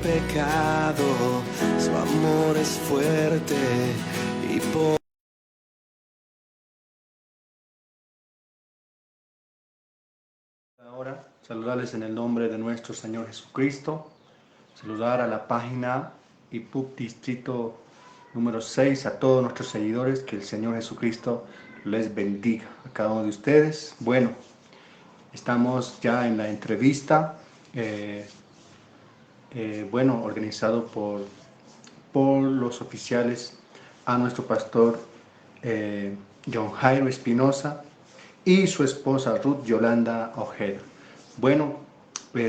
pecado, su amor es fuerte y por ahora saludarles en el nombre de nuestro Señor Jesucristo, saludar a la página IPUC Distrito número 6, a todos nuestros seguidores, que el Señor Jesucristo les bendiga a cada uno de ustedes. Bueno, estamos ya en la entrevista, organizado por los oficiales a nuestro pastor John Jairo Espinosa y su esposa Ruth Yolanda Ojeda. Bueno,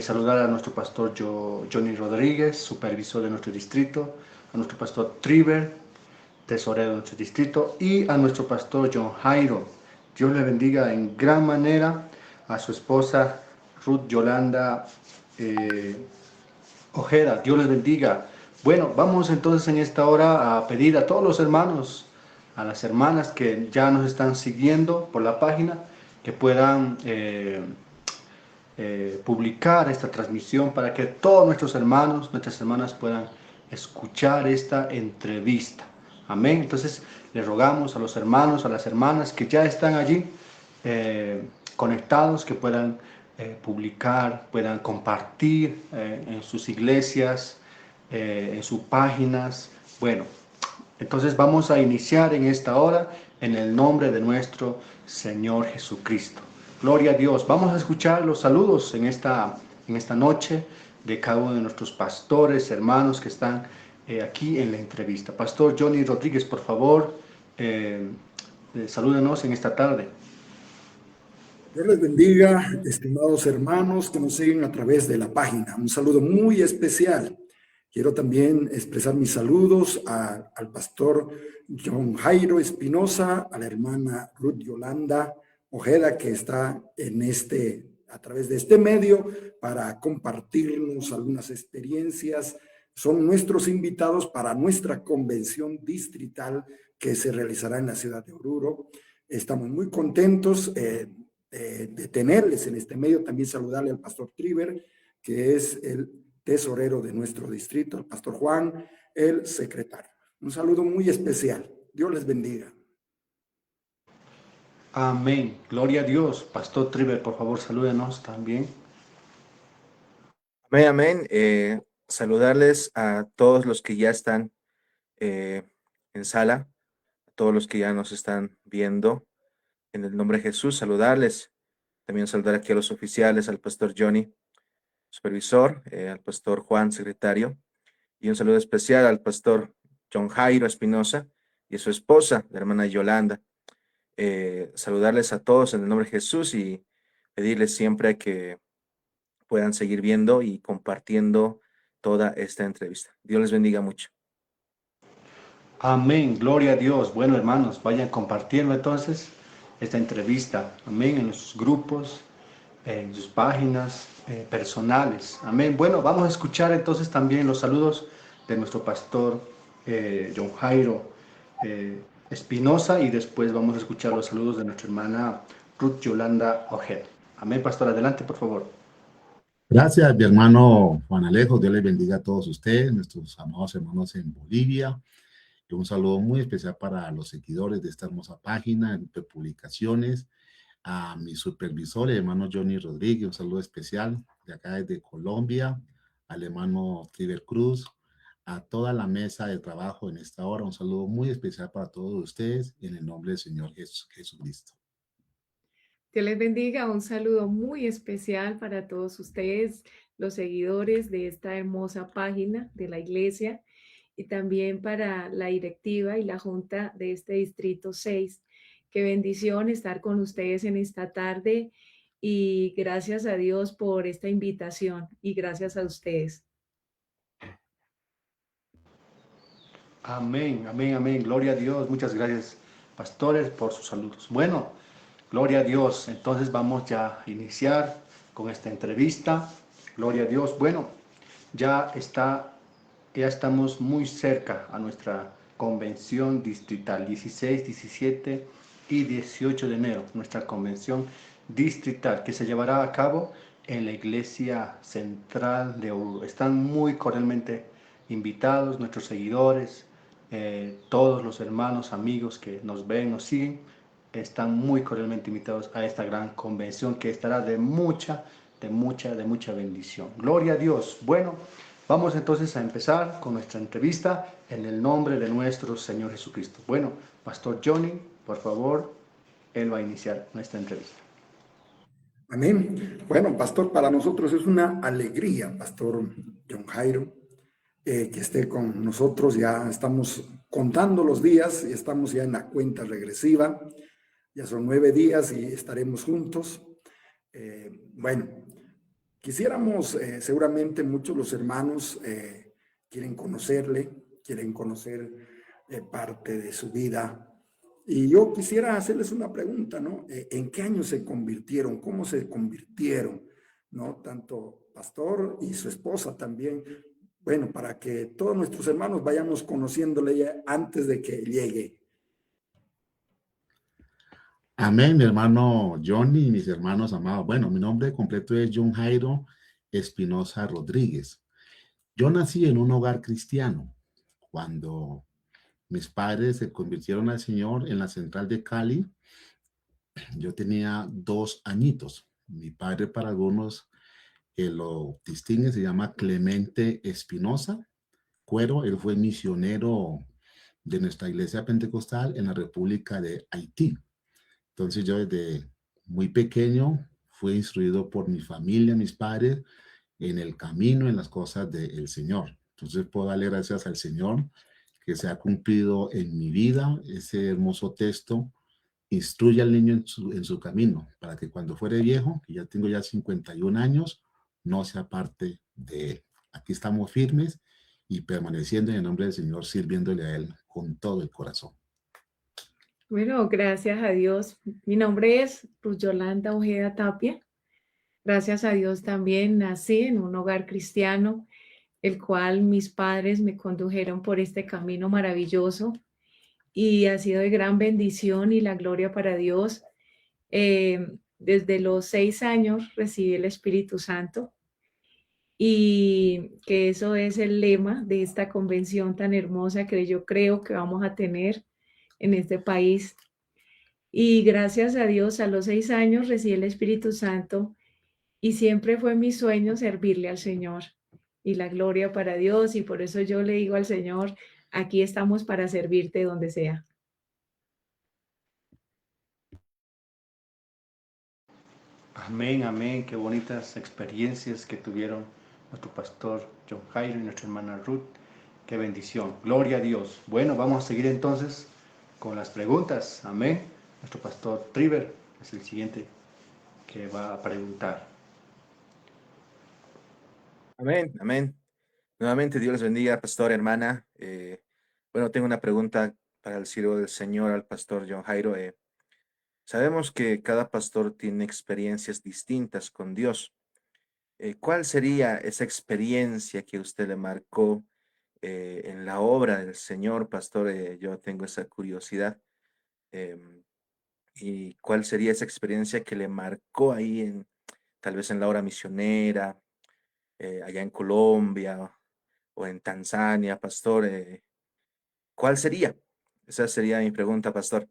saludar a nuestro pastor Johnny Rodríguez, supervisor de nuestro distrito, a nuestro pastor Triver, tesorero de nuestro distrito, y a nuestro pastor John Jairo. Dios le bendiga en gran manera, a su esposa Ruth Yolanda Ojeda. Dios les bendiga. Bueno, vamos entonces en esta hora a pedir a todos los hermanos, a las hermanas que ya nos están siguiendo por la página, que puedan publicar esta transmisión para que todos nuestros hermanos, nuestras hermanas puedan escuchar esta entrevista. Amén. Entonces le rogamos a los hermanos, a las hermanas que ya están allí conectados, que puedan publicar, puedan compartir en sus iglesias, en sus páginas. Bueno, entonces vamos a iniciar en esta hora en el nombre de nuestro Señor Jesucristo. Gloria a Dios. Vamos a escuchar los saludos en esta noche de cada uno de nuestros pastores, hermanos que están aquí en la entrevista. Pastor Johnny Rodríguez, por favor, salúdenos en esta tarde. Dios les bendiga, estimados hermanos que nos siguen a través de la página. Un saludo muy especial. Quiero también expresar mis saludos al pastor John Jairo Espinosa, a la hermana Ruth Yolanda Ojeda, que está a través de este medio para compartirnos algunas experiencias. Son nuestros invitados para nuestra convención distrital que se realizará en la ciudad de Oruro. Estamos muy contentos de tenerles en este medio. También saludarle al pastor Triver, que es el tesorero de nuestro distrito, al pastor Juan, el secretario. Un saludo muy especial. Dios les bendiga. Amén. Gloria a Dios. Pastor Triver, por favor, salúdenos también. Amén, amén. Saludarles a todos los que ya están en sala, a todos los que ya nos están viendo. En el nombre de Jesús, saludarles. También saludar aquí a los oficiales, al pastor Johnny, supervisor, al pastor Juan, secretario, y un saludo especial al pastor John Jairo Espinosa y a su esposa, la hermana Yolanda. Saludarles a todos en el nombre de Jesús y pedirles siempre que puedan seguir viendo y compartiendo toda esta entrevista. Dios les bendiga mucho. Amén, gloria a Dios. Bueno, hermanos, vayan compartiendo entonces esta entrevista. Amén, en sus grupos, en sus páginas personales. Amén. Bueno, vamos a escuchar entonces también los saludos de nuestro pastor John Jairo Espinosa, y después vamos a escuchar los saludos de nuestra hermana Ruth Yolanda Ojeda. Amén, pastor, adelante, por favor. Gracias, mi hermano Juan Alejo. Dios les bendiga a todos ustedes, nuestros amados hermanos en Bolivia. Y un saludo muy especial para los seguidores de esta hermosa página de publicaciones. A mi supervisor, el hermano Johnny Rodríguez, un saludo especial de acá desde Colombia. Al hermano Triver Cruz. A toda la mesa de trabajo en esta hora, un saludo muy especial para todos ustedes en el nombre del Señor Jesucristo. Dios les bendiga, un saludo muy especial para todos ustedes, los seguidores de esta hermosa página de la iglesia, y también para la directiva y la junta de este distrito 6. Qué bendición estar con ustedes en esta tarde, y gracias a Dios por esta invitación y gracias a ustedes. Amén, amén, amén. Gloria a Dios. Muchas gracias, pastores, por sus saludos. Bueno, gloria a Dios. Entonces vamos ya a iniciar con esta entrevista. Gloria a Dios. Bueno, ya estamos muy cerca a nuestra convención distrital, 16, 17 y 18 de enero, nuestra convención distrital, que se llevará a cabo en la iglesia central de Oruro. Están muy cordialmente invitados nuestros seguidores, todos los hermanos, amigos que nos ven, nos siguen, están muy cordialmente invitados a esta gran convención que estará de mucha bendición. Gloria a Dios. Bueno, vamos entonces a empezar con nuestra entrevista en el nombre de nuestro Señor Jesucristo. Bueno, Pastor Johnny, por favor, él va a iniciar nuestra entrevista. Amén. Bueno, pastor, para nosotros es una alegría, pastor John Jairo, que esté con nosotros. Ya estamos contando los días y estamos ya en la cuenta regresiva. Ya son 9 días y estaremos juntos. Bueno, quisiéramos, seguramente muchos los hermanos quieren conocerle, quieren conocer parte de su vida. Y yo quisiera hacerles una pregunta, ¿no? ¿En qué año se convirtieron? ¿Cómo se convirtieron? ¿No? Tanto pastor y su esposa también. Bueno, para que todos nuestros hermanos vayamos conociéndole ya antes de que llegue. Amén, mi hermano Johnny y mis hermanos amados. Bueno, mi nombre completo es John Jairo Espinosa Rodríguez. Yo nací en un hogar cristiano cuando mis padres se convirtieron al Señor en la central de Cali. Yo tenía 2 añitos. Mi padre, para algunos lo distingue, se llama Clemente Espinosa Cuero. Él fue misionero de nuestra iglesia pentecostal en la República de Haití. Entonces yo desde muy pequeño fui instruido por mi familia, mis padres, en el camino, en las cosas del Señor. Entonces puedo darle gracias al Señor que se ha cumplido en mi vida ese hermoso texto: instruye al niño en su camino, para que cuando fuere viejo, que ya tengo ya 51 años, no se aparte de él. Aquí estamos firmes y permaneciendo en el nombre del Señor, sirviéndole a él con todo el corazón. Bueno, gracias a Dios. Mi nombre es Ruth Yolanda Ojeda Tapia. Gracias a Dios también nací en un hogar cristiano, el cual mis padres me condujeron por este camino maravilloso y ha sido de gran bendición y la gloria para Dios. Desde los 6 años recibí el Espíritu Santo y que eso es el lema de esta convención tan hermosa que yo creo que vamos a tener en este país. Y gracias a Dios, a los 6 años recibí el Espíritu Santo y siempre fue mi sueño servirle al Señor y la gloria para Dios. Y por eso yo le digo al Señor, aquí estamos para servirte donde sea. Amén, amén. Qué bonitas experiencias que tuvieron nuestro pastor John Jairo y nuestra hermana Ruth. Qué bendición. Gloria a Dios. Bueno, vamos a seguir entonces con las preguntas. Amén. Nuestro pastor Triver es el siguiente que va a preguntar. Amén, amén. Nuevamente, Dios les bendiga, pastor, hermana. Bueno, tengo una pregunta para el siervo del Señor, al pastor John Jairo. Sabemos que cada pastor tiene experiencias distintas con Dios. ¿Cuál sería esa experiencia que usted le marcó en la obra del Señor, pastor? Yo tengo esa curiosidad. ¿Y cuál sería esa experiencia que le marcó ahí, tal vez en la obra misionera, allá en Colombia o en Tanzania, pastor? ¿Cuál sería? Esa sería mi pregunta, pastor.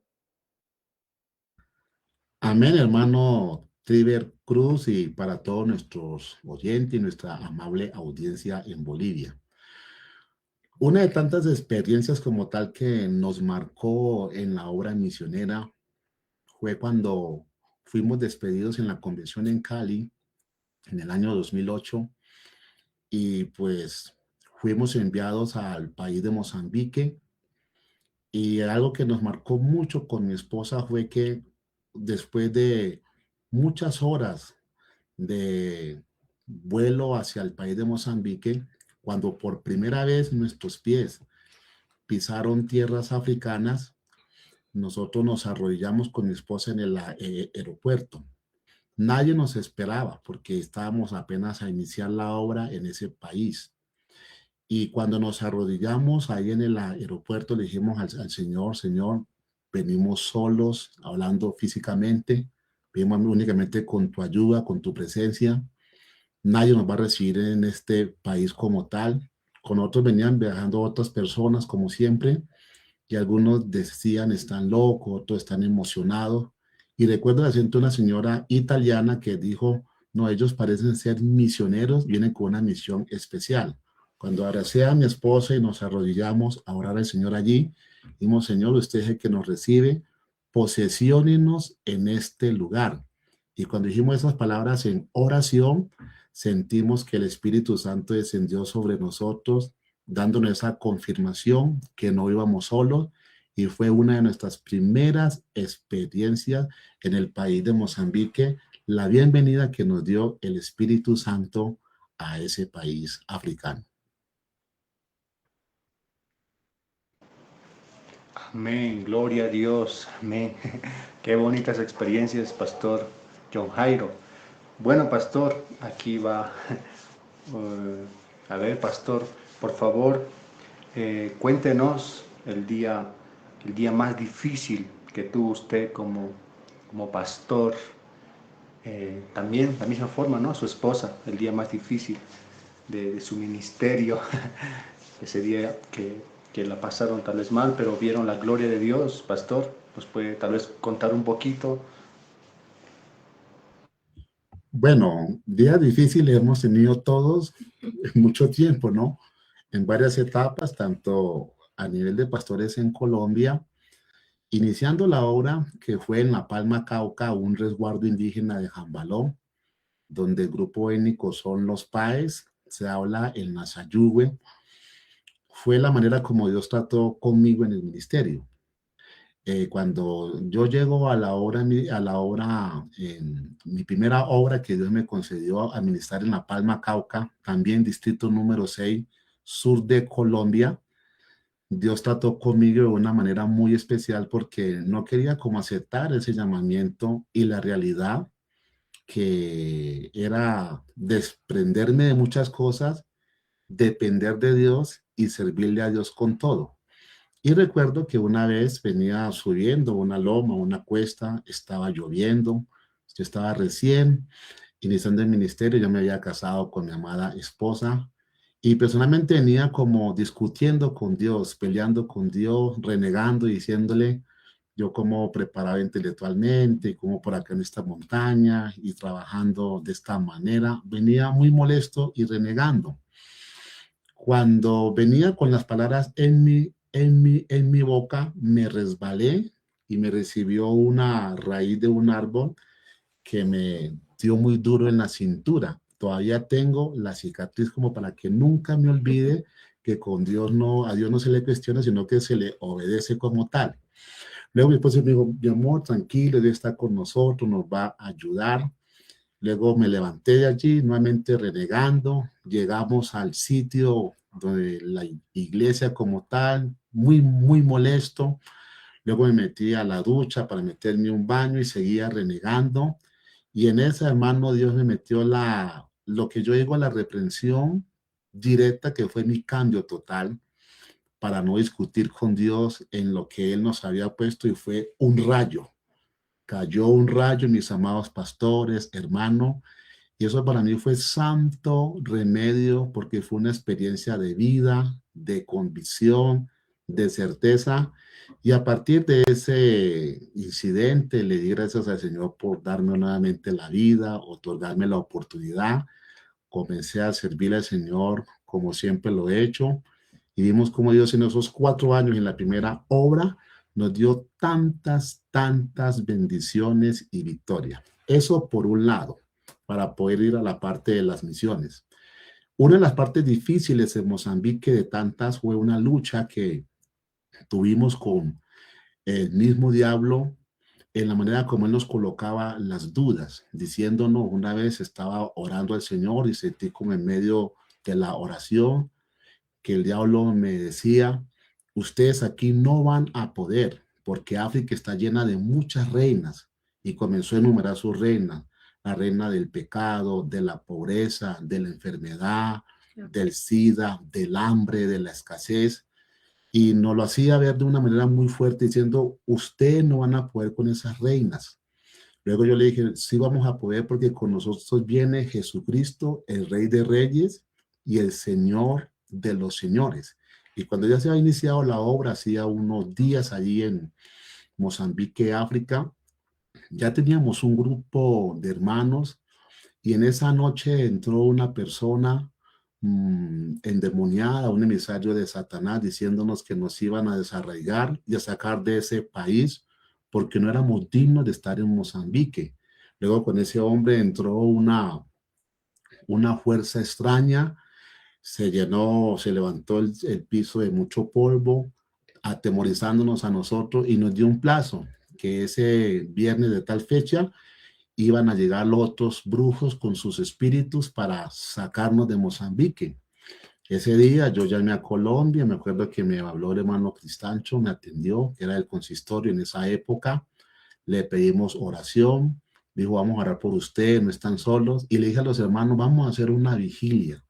Amén, hermano Triver Cruz, y para todos nuestros oyentes y nuestra amable audiencia en Bolivia. Una de tantas experiencias como tal que nos marcó en la obra misionera fue cuando fuimos despedidos en la convención en Cali en el año 2008 y pues fuimos enviados al país de Mozambique. Y algo que nos marcó mucho con mi esposa fue que después de muchas horas de vuelo hacia el país de Mozambique, cuando por primera vez nuestros pies pisaron tierras africanas, nosotros nos arrodillamos con mi esposa en el aeropuerto. Nadie nos esperaba porque estábamos apenas a iniciar la obra en ese país. Y cuando nos arrodillamos ahí en el aeropuerto, le dijimos al Señor: Señor, venimos solos, hablando físicamente, venimos únicamente con tu ayuda, con tu presencia. Nadie nos va a recibir en este país como tal. Con otros venían viajando otras personas, como siempre, y algunos decían están locos, otros están emocionados. Y recuerdo la siento una señora italiana que dijo, no, ellos parecen ser misioneros, vienen con una misión especial. Cuando abracé a mi esposa y nos arrodillamos a orar al Señor allí, dijimos, Señor, usted es el que nos recibe, posesiónenos en este lugar. Y cuando dijimos esas palabras en oración, sentimos que el Espíritu Santo descendió sobre nosotros, dándonos esa confirmación que no íbamos solos, y fue una de nuestras primeras experiencias en el país de Mozambique, la bienvenida que nos dio el Espíritu Santo a ese país africano. Amén, gloria a Dios, amén. Qué bonitas experiencias, Pastor John Jairo. Bueno, Pastor, aquí va. A ver, Pastor, por favor, cuéntenos el día más difícil que tuvo usted como pastor. También, de la misma forma, ¿no? Su esposa, el día más difícil de su ministerio, ese día que la pasaron tal vez mal, pero vieron la gloria de Dios. Pastor, ¿nos puede tal vez contar un poquito? Bueno, días difíciles hemos tenido todos mucho tiempo, ¿no? En varias etapas, tanto a nivel de pastores en Colombia, iniciando la obra que fue en La Palma, Cauca, un resguardo indígena de Jambaló, donde el grupo étnico son los Paes, se habla el Nasayugüe. Fue la manera como Dios trató conmigo en el ministerio. Cuando yo llego a la obra, en mi primera obra que Dios me concedió a ministrar en La Palma, Cauca, también distrito número 6, sur de Colombia, Dios trató conmigo de una manera muy especial porque no quería como aceptar ese llamamiento y la realidad que era desprenderme de muchas cosas, depender de Dios y servirle a Dios con todo. Y recuerdo que una vez venía subiendo una loma, una cuesta, estaba lloviendo, yo estaba recién iniciando el ministerio, yo me había casado con mi amada esposa y personalmente venía como discutiendo con Dios, peleando con Dios, renegando y diciéndole yo cómo preparaba intelectualmente, cómo por acá en esta montaña y trabajando de esta manera, venía muy molesto y renegando. Cuando venía con las palabras en mi boca, me resbalé y me recibió una raíz de un árbol que me dio muy duro en la cintura. Todavía tengo la cicatriz como para que nunca me olvide que con Dios no, a Dios no se le cuestiona, sino que se le obedece como tal. Luego mi esposo me dijo, mi amor, tranquilo, Dios está con nosotros, nos va a ayudar. Luego me levanté de allí, nuevamente renegando. Llegamos al sitio de la iglesia como tal, muy molesto. Luego me metí a la ducha para meterme un baño y seguía renegando. Y en esa, hermano, Dios me metió lo que yo digo, la reprensión directa, que fue mi cambio total para no discutir con Dios en lo que Él nos había puesto, y fue un rayo. Cayó un rayo, mis amados pastores, hermano, y eso para mí fue santo remedio porque fue una experiencia de vida, de convicción, de certeza. Y a partir de ese incidente le di gracias al Señor por darme nuevamente la vida, otorgarme la oportunidad. Comencé a servir al Señor como siempre lo he hecho. Y vimos cómo Dios en esos 4 años en la primera obra nos dio tantas bendiciones y victoria. Eso por un lado, para poder ir a la parte de las misiones. Una de las partes difíciles en Mozambique de tantas fue una lucha que tuvimos con el mismo diablo en la manera como él nos colocaba las dudas, diciéndonos, una vez estaba orando al Señor y sentí como en medio de la oración que el diablo me decía, ustedes aquí no van a poder porque África está llena de muchas reinas, y comenzó a enumerar sus reinas, la reina del pecado, de la pobreza, de la enfermedad, del SIDA, del hambre, de la escasez, y nos lo hacía ver de una manera muy fuerte diciendo, ustedes no van a poder con esas reinas, Luego yo le dije, sí vamos a poder porque con nosotros viene Jesucristo, el Rey de Reyes y el Señor de los Señores. Y cuando ya se ha iniciado la obra, hacía unos días allí en Mozambique, África, ya teníamos un grupo de hermanos y en esa noche entró una persona endemoniada, un emisario de Satanás, diciéndonos que nos iban a desarraigar y a sacar de ese país porque no éramos dignos de estar en Mozambique. Luego con ese hombre entró una fuerza extraña, se llenó, se levantó el piso de mucho polvo, atemorizándonos a nosotros y nos dio un plazo, que ese viernes de tal fecha iban a llegar los otros brujos con sus espíritus para sacarnos de Mozambique. Ese día yo llamé a Colombia, me acuerdo que me habló el hermano Cristancho, me atendió, que era del consistorio en esa época, le pedimos oración, dijo, vamos a orar por usted, no están solos, y le dije a los hermanos, vamos a hacer una vigilia.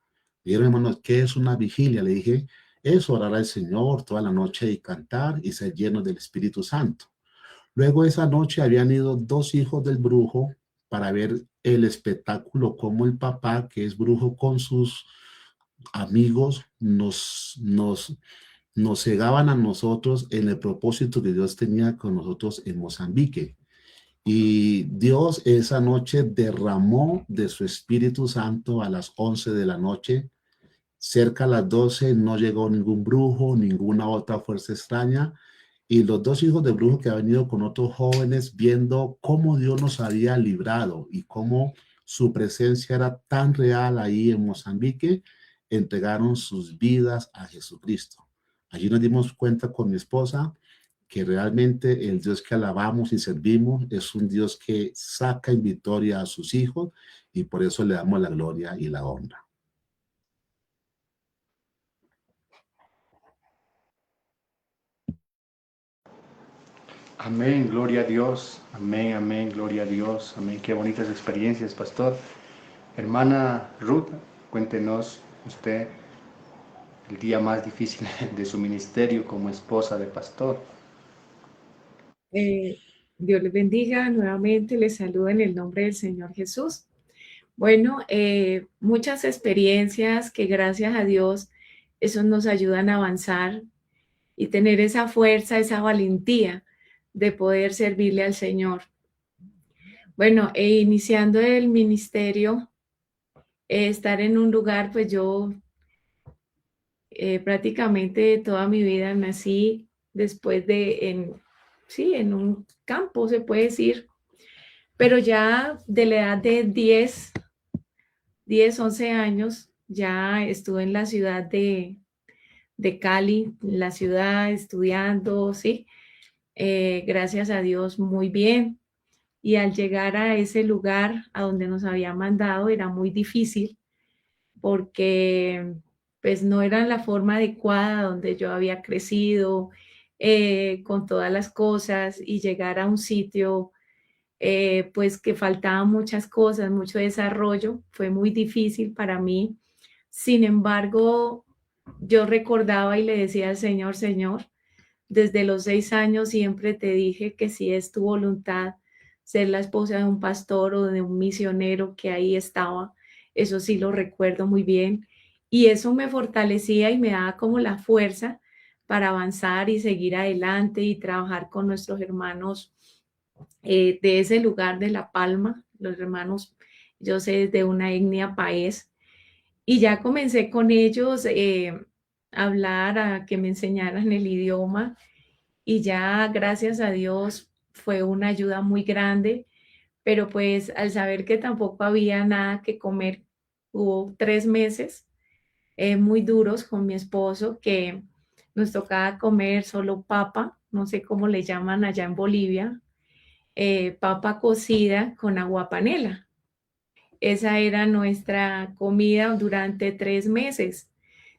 Le dijeron, hermanos, ¿qué es una vigilia? Le dije, es orar al Señor toda la noche y cantar y ser llenos del Espíritu Santo. Luego esa noche habían ido dos hijos del brujo para ver el espectáculo, como el papá, que es brujo, con sus amigos nos cegaban a nosotros en el propósito que Dios tenía con nosotros en Mozambique. Y Dios esa noche derramó de su Espíritu Santo a las 11 de la noche. Cerca a las 12 no llegó ningún brujo, ninguna otra fuerza extraña. Y los dos hijos de brujo que habían venido con otros jóvenes viendo cómo Dios nos había librado y cómo su presencia era tan real ahí en Mozambique, entregaron sus vidas a Jesucristo. Allí nos dimos cuenta con mi esposa que realmente el Dios que alabamos y servimos es un Dios que saca en victoria a sus hijos y por eso le damos la gloria y la honra. Amén, gloria a Dios. Amén, amén, gloria a Dios. Amén, qué bonitas experiencias, pastor. Hermana Ruth, cuéntenos usted el día más difícil de su ministerio como esposa de pastor. Dios les bendiga nuevamente, les saludo en el nombre del Señor Jesús. Bueno, muchas experiencias que gracias a Dios, eso nos ayudan a avanzar y tener esa fuerza, esa valentía de poder servirle al Señor. Bueno, iniciando el ministerio, estar en un lugar, pues yo prácticamente toda mi vida nací después en un campo, se puede decir, pero ya de la edad de 10, 11 años, ya estuve en la ciudad de Cali, la ciudad estudiando, ¿sí? Gracias a Dios, muy bien. Y al llegar a ese lugar a donde nos había mandado era muy difícil porque pues no era la forma adecuada donde yo había crecido con todas las cosas y llegar a un sitio pues que faltaban muchas cosas, mucho desarrollo, fue muy difícil para mí. Sin embargo, yo recordaba y le decía al Señor, Señor, desde los 6 años siempre te dije que si es tu voluntad ser la esposa de un pastor o de un misionero que ahí estaba, eso sí lo recuerdo muy bien. Y eso me fortalecía y me daba como la fuerza para avanzar y seguir adelante y trabajar con nuestros hermanos de ese lugar de La Palma, los hermanos, yo sé, de una etnia paez. Y ya comencé con ellos a hablar, a que me enseñaran el idioma y ya gracias a Dios fue una ayuda muy grande, pero pues al saber que tampoco había nada que comer, hubo 3 meses muy duros con mi esposo que nos tocaba comer solo papa, no sé cómo le llaman allá en Bolivia, papa cocida con agua panela. Esa era nuestra comida durante 3 meses.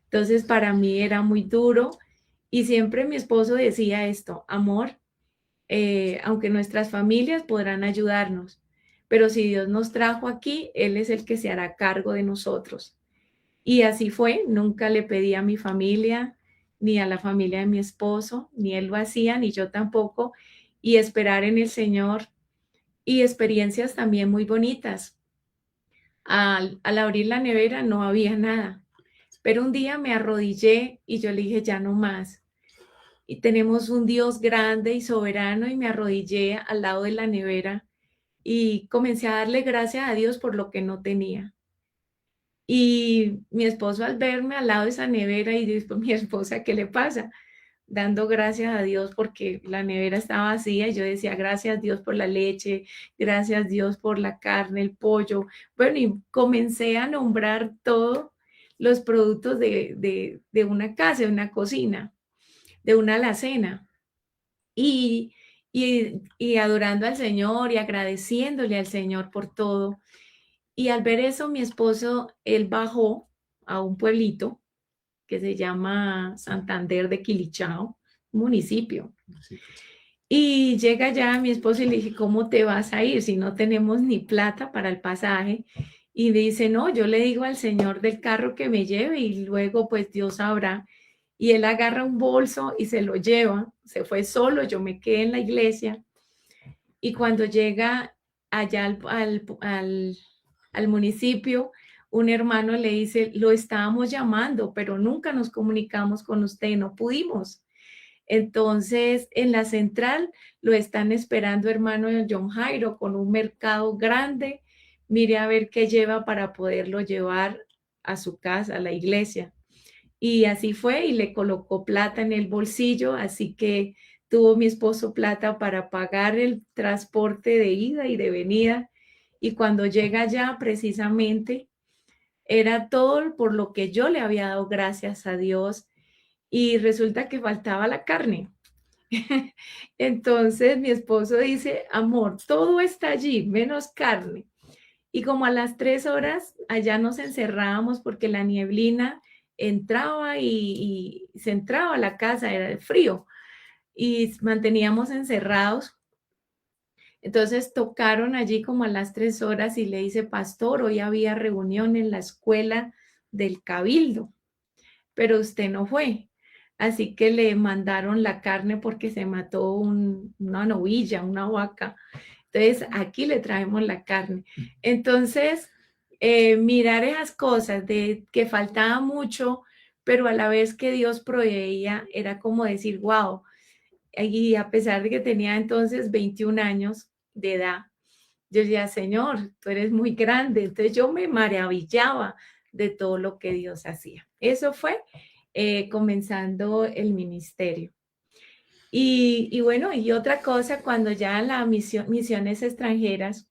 Entonces para mí era muy duro y siempre mi esposo decía esto, amor, aunque nuestras familias podrán ayudarnos, pero si Dios nos trajo aquí, Él es el que se hará cargo de nosotros. Y así fue, nunca le pedí a mi familia, ni a la familia de mi esposo, ni él lo hacía, ni yo tampoco, y esperar en el Señor y experiencias también muy bonitas. Al abrir la nevera no había nada, pero un día me arrodillé y yo le dije, ya no más. Y tenemos un Dios grande y soberano y me arrodillé al lado de la nevera y comencé a darle gracias a Dios por lo que no tenía. Y mi esposo al verme al lado de esa nevera y dijo, mi esposa, ¿qué le pasa? Dando gracias a Dios porque la nevera estaba vacía y yo decía, gracias Dios por la leche, gracias Dios por la carne, el pollo. Bueno, y comencé a nombrar todos los productos de una casa, de una cocina, de una alacena. Y, y adorando al Señor y agradeciéndole al Señor por todo. Y al ver eso, mi esposo, él bajó a un pueblito que se llama Santander de Quilichao, un municipio. Así que, Y llega allá mi esposo y le dije, ¿cómo te vas a ir si no tenemos ni plata para el pasaje? Y dice, no, yo le digo al señor del carro que me lleve y luego pues Dios sabrá. Y él agarra un bolso y se lo lleva, se fue solo, yo me quedé en la iglesia. Y cuando llega allá al municipio, un hermano le dice, lo estábamos llamando, pero nunca nos comunicamos con usted, no pudimos. Entonces, en la central lo están esperando hermano John Jairo con un mercado grande. Mire a ver qué lleva para poderlo llevar a su casa, a la iglesia. Y así fue y le colocó plata en el bolsillo, así que tuvo mi esposo plata para pagar el transporte de ida y de venida. Y cuando llega allá, precisamente, era todo por lo que yo le había dado gracias a Dios y resulta que faltaba la carne. Entonces mi esposo dice, amor, todo está allí, menos carne. Y como a las 3 horas allá nos encerrábamos porque la nieblina entraba y se entraba a la casa, era el frío, y manteníamos encerrados. Entonces tocaron allí como a las 3 horas y le dice, pastor, hoy había reunión en la escuela del Cabildo, pero usted no fue. Así que le mandaron la carne porque se mató una novilla, una vaca. Entonces, aquí le traemos la carne. Entonces, mirar esas cosas de que faltaba mucho, pero a la vez que Dios proveía, era como decir, wow. Y a pesar de que tenía entonces 21 años de edad, yo decía, Señor, tú eres muy grande. Entonces yo me maravillaba de todo lo que Dios hacía. Eso fue comenzando el ministerio. Y bueno, y otra cosa, cuando ya en las misiones extranjeras,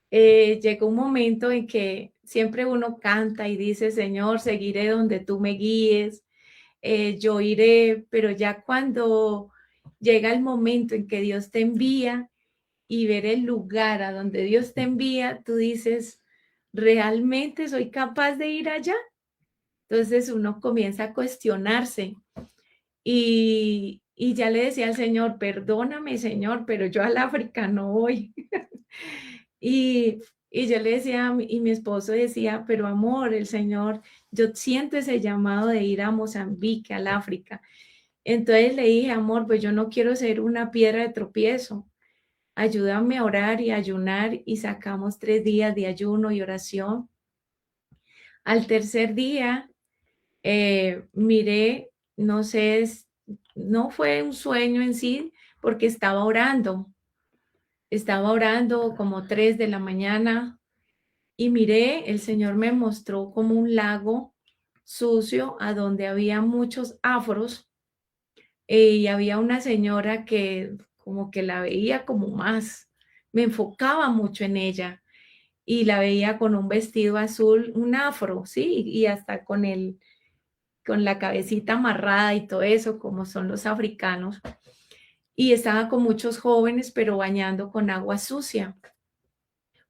llegó un momento en que siempre uno canta y dice, Señor, seguiré donde tú me guíes, yo iré, pero ya cuando llega el momento en que Dios te envía y ver el lugar a donde Dios te envía, tú dices, ¿realmente soy capaz de ir allá? Entonces uno comienza a cuestionarse y ya le decía al Señor, perdóname, Señor, pero yo al África no voy. Y, y yo le decía, y mi esposo decía, pero amor, el Señor, yo siento ese llamado de ir a Mozambique, al África. Entonces le dije, amor, pues yo no quiero ser una piedra de tropiezo. Ayúdame a orar y ayunar y sacamos 3 días de ayuno y oración. Al tercer día, miré, no sé, no fue un sueño en sí, porque estaba como 3 de la mañana y miré, el Señor me mostró como un lago sucio a donde había muchos afros y había una señora que como que la veía como más, me enfocaba mucho en ella y la veía con un vestido azul, un afro, sí, y hasta con la cabecita amarrada y todo eso, como son los africanos. Y estaba con muchos jóvenes, pero bañando con agua sucia,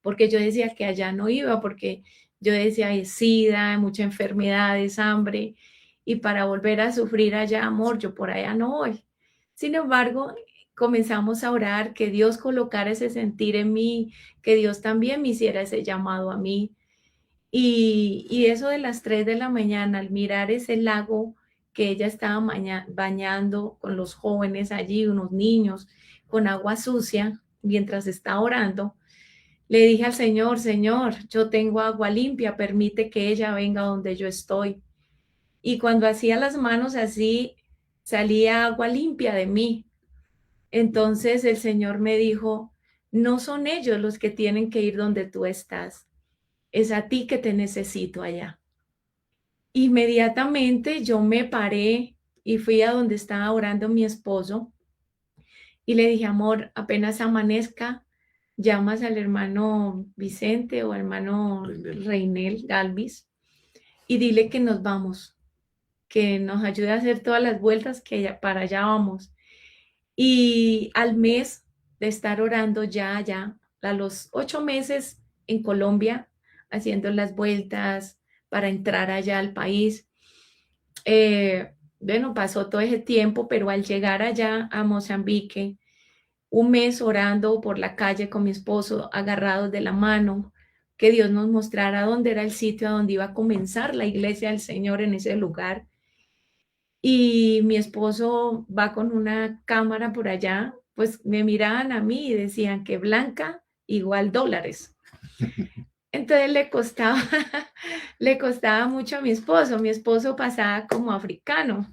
porque yo decía que allá no iba, porque yo decía, hay sida, hay mucha enfermedad, es hambre, y para volver a sufrir allá, amor, yo por allá no voy. Sin embargo, comenzamos a orar que Dios colocara ese sentir en mí, que Dios también me hiciera ese llamado a mí. Y eso de las 3 de la mañana, al mirar ese lago que ella estaba bañando con los jóvenes allí, unos niños, con agua sucia, mientras estaba orando, le dije al Señor, Señor, yo tengo agua limpia, permite que ella venga donde yo estoy. Y cuando hacía las manos así, salía agua limpia de mí. Entonces el Señor me dijo, no son ellos los que tienen que ir donde tú estás, es a ti que te necesito allá. Inmediatamente yo me paré y fui a donde estaba orando mi esposo y le dije, amor, apenas amanezca, llamas al hermano Vicente o hermano Reinel Galvis y dile que nos vamos, que nos ayude a hacer todas las vueltas que para allá vamos. Y al mes de estar orando ya, a los 8 meses en Colombia, haciendo las vueltas para entrar allá al país, bueno, pasó todo ese tiempo, pero al llegar allá a Mozambique, un mes orando por la calle con mi esposo, agarrados de la mano, que Dios nos mostrara dónde era el sitio a donde iba a comenzar la iglesia del Señor en ese lugar. Y mi esposo va con una cámara por allá, pues me miraban a mí y decían que blanca igual dólares. Entonces le costaba mucho a mi esposo. Mi esposo pasaba como africano.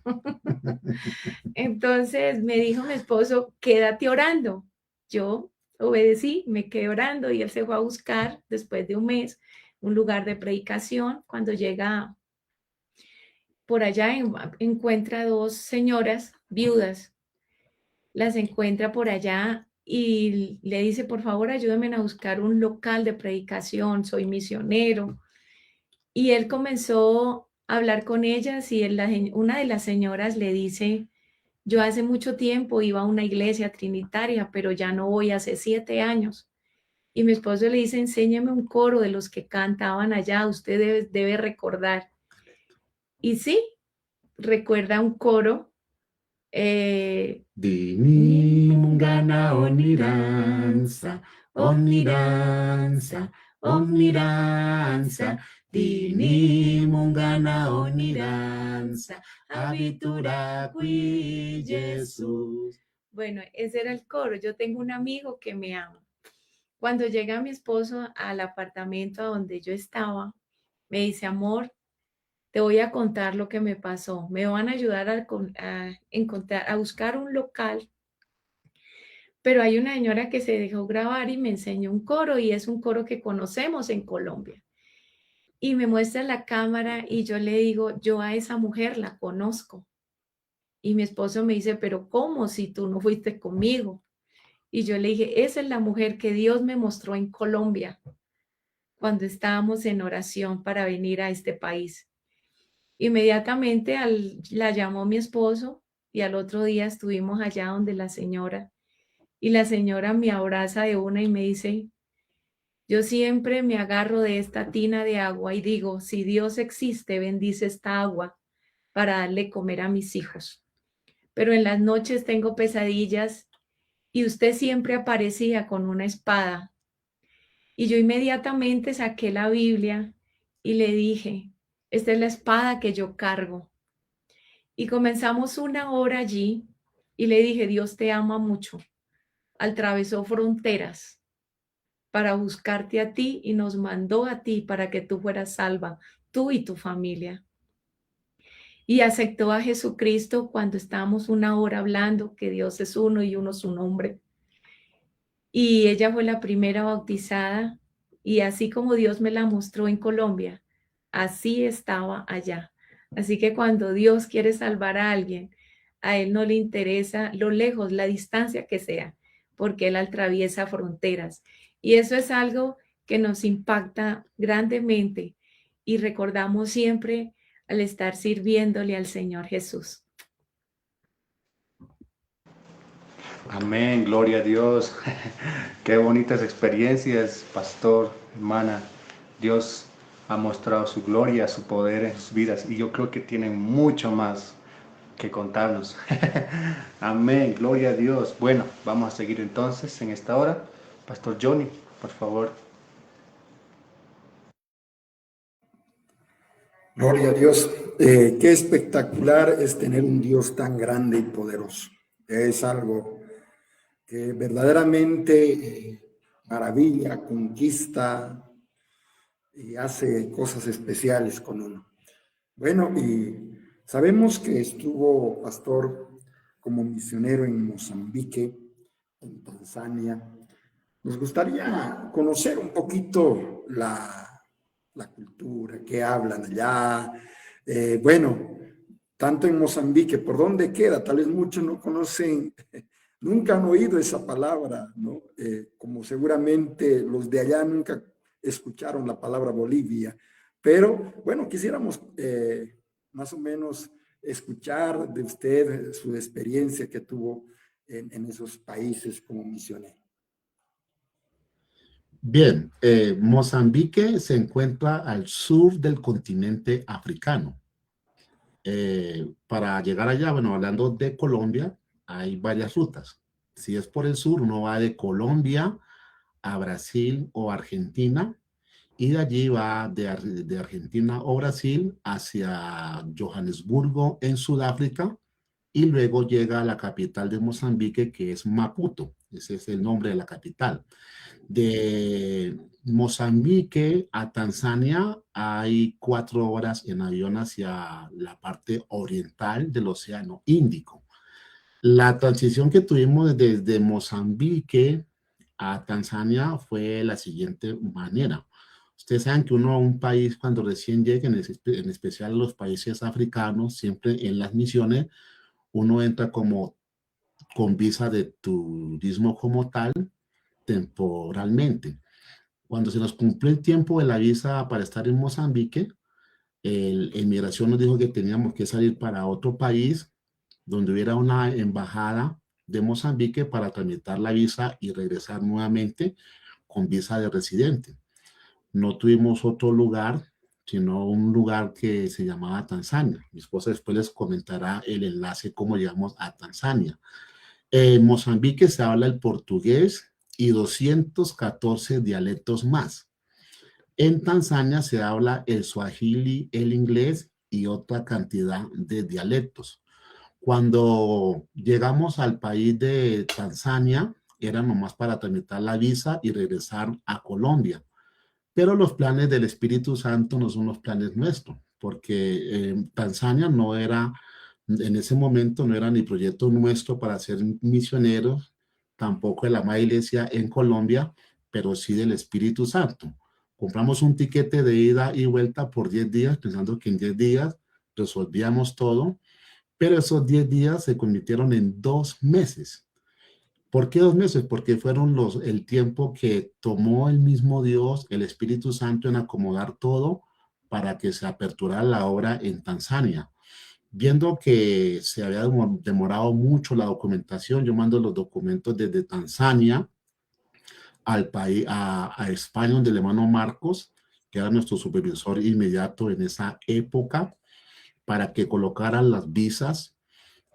Entonces me dijo mi esposo, quédate orando. Yo obedecí, me quedé orando y él se fue a buscar después de un mes un lugar de predicación. Cuando llega por allá encuentra 2 señoras viudas, las encuentra por allá y le dice, por favor, ayúdenme a buscar un local de predicación, soy misionero. Y él comenzó a hablar con ellas y una de las señoras le dice, yo hace mucho tiempo iba a una iglesia trinitaria, pero ya no voy hace 7 años. Y mi esposo le dice, enséñeme un coro de los que cantaban allá, usted debe recordar. Y sí, recuerda un coro. Dini mungana oniranza, oniranza, oniranza. Dini mungana oniranza, abitura qui Jesús. Bueno, ese era el coro. Yo tengo un amigo que me ama. Cuando llega mi esposo al apartamento donde yo estaba, me dice, amor, te voy a contar lo que me pasó. Me van a ayudar a encontrar, a buscar un local. Pero hay una señora que se dejó grabar y me enseñó un coro y es un coro que conocemos en Colombia. Y me muestra la cámara y yo le digo, yo a esa mujer la conozco. Y mi esposo me dice, pero ¿cómo si tú no fuiste conmigo? Y yo le dije, esa es la mujer que Dios me mostró en Colombia cuando estábamos en oración para venir a este país. Inmediatamente la llamó mi esposo y al otro día estuvimos allá donde la señora y la señora me abraza de una y me dice, yo siempre me agarro de esta tina de agua y digo, si Dios existe, bendice esta agua para darle comer a mis hijos. Pero en las noches tengo pesadillas y usted siempre aparecía con una espada. Y yo inmediatamente saqué la Biblia y le dije, esta es la espada que yo cargo. Y comenzamos una hora allí y le dije, Dios te ama mucho. Atravesó fronteras para buscarte a ti y nos mandó a ti para que tú fueras salva, tú y tu familia. Y aceptó a Jesucristo cuando estábamos una hora hablando que Dios es uno y uno su nombre. Y ella fue la primera bautizada y así como Dios me la mostró en Colombia, así estaba allá. Así que cuando Dios quiere salvar a alguien, a Él no le interesa lo lejos, la distancia que sea, porque Él atraviesa fronteras. Y eso es algo que nos impacta grandemente y recordamos siempre al estar sirviéndole al Señor Jesús. Amén, gloria a Dios. Qué bonitas experiencias, pastor, hermana. Dios ha mostrado su gloria, su poder en sus vidas y yo creo que tienen mucho más que contarnos. Amén, gloria a Dios. Bueno, vamos a seguir entonces en esta hora. Pastor Johnny, por favor. Gloria a Dios. Qué espectacular es tener un Dios tan grande y poderoso. Es algo que verdaderamente maravilla, conquista y hace cosas especiales con uno. Bueno, y sabemos que estuvo pastor como misionero en Mozambique, en Tanzania. Nos gustaría conocer un poquito la cultura, qué hablan allá. Bueno, tanto en Mozambique, ¿por dónde queda? Tal vez muchos no conocen, nunca han oído esa palabra, ¿no? Como seguramente los de allá nunca escucharon la palabra Bolivia. Pero bueno, quisiéramos más o menos escuchar de usted su experiencia que tuvo en esos países como misionero. Bien, Mozambique se encuentra al sur del continente africano. Para llegar allá, bueno, hablando de Colombia, hay varias rutas. Si es por el sur, uno va de Colombia a Brasil o Argentina, y de allí va de Argentina o Brasil hacia Johannesburgo en Sudáfrica, y luego llega a la capital de Mozambique, que es Maputo. Ese es el nombre de la capital. De Mozambique a Tanzania hay 4 horas en avión hacia la parte oriental del Océano Índico. La transición que tuvimos desde Mozambique a Tanzania fue la siguiente manera. Ustedes saben que uno a un país cuando recién llega, en especial los países africanos, siempre en las misiones, uno entra como con visa de turismo como tal, temporalmente. Cuando se nos cumplió el tiempo de la visa para estar en Mozambique, el inmigración nos dijo que teníamos que salir para otro país donde hubiera una embajada de Mozambique para tramitar la visa y regresar nuevamente con visa de residente. No tuvimos otro lugar, sino un lugar que se llamaba Tanzania. Mi esposa después les comentará el enlace cómo llegamos a Tanzania. En Mozambique se habla el portugués y 214 dialectos más. En Tanzania se habla el swahili, el inglés y otra cantidad de dialectos. Cuando llegamos al país de Tanzania, era nomás para tramitar la visa y regresar a Colombia. Pero los planes del Espíritu Santo no son los planes nuestros, porque Tanzania no era, en ese momento no era ni proyecto nuestro para ser misioneros, tampoco de la amada iglesia en Colombia, pero sí del Espíritu Santo. Compramos un tiquete de ida y vuelta por 10 días, pensando que en 10 días resolvíamos todo, pero esos 10 días se convirtieron en 2 meses. ¿Por qué 2 meses? Porque fueron el tiempo que tomó el mismo Dios, el Espíritu Santo, en acomodar todo para que se aperturara la obra en Tanzania. Viendo que se había demorado mucho la documentación, yo mando los documentos desde Tanzania al país, a España, donde el hermano Marcos, que era nuestro supervisor inmediato en esa época, para que colocaran las visas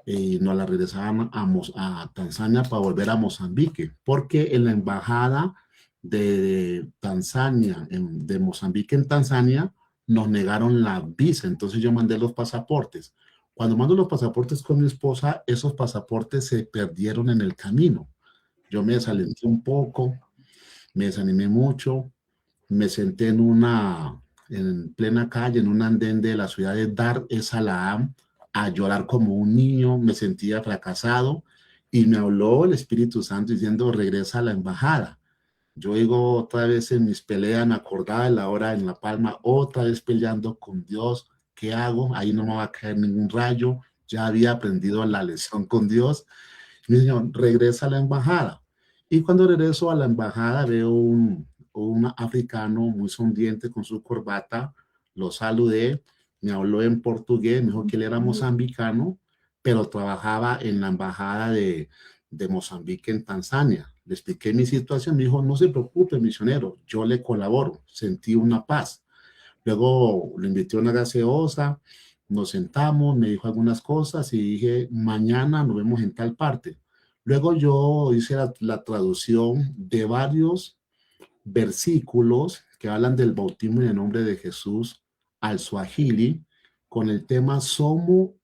y nos la regresaban a Tanzania para volver a Mozambique, porque en la embajada de Tanzania, de Mozambique en Tanzania, nos negaron la visa. Entonces yo mandé los pasaportes. Cuando mando los pasaportes con mi esposa, esos pasaportes se perdieron en el camino. Yo me desalenté un poco, me desanimé mucho, me senté en plena calle, en un andén de la ciudad de Dar es Salaam, a llorar como un niño. Me sentía fracasado y me habló el Espíritu Santo diciendo: regresa a la embajada. Yo digo, otra vez en mis peleas, me acordaba de la hora en La Palma, otra vez peleando con Dios. ¿Qué hago? Ahí no me va a caer ningún rayo. Ya había aprendido la lección con Dios. Me dijo: regresa a la embajada. Y cuando regreso a la embajada veo un africano muy sonriente con su corbata. Lo saludé, me habló en portugués, me dijo que él era mozambicano, pero trabajaba en la embajada de Mozambique en Tanzania. Le expliqué mi situación, me dijo: no se preocupe, misionero, yo le colaboro. Sentí una paz. Luego lo invité a una gaseosa, nos sentamos, me dijo algunas cosas y dije: mañana nos vemos en tal parte. Luego yo hice la traducción de varios versículos que hablan del bautismo en el nombre de Jesús al swahili, con el tema Somo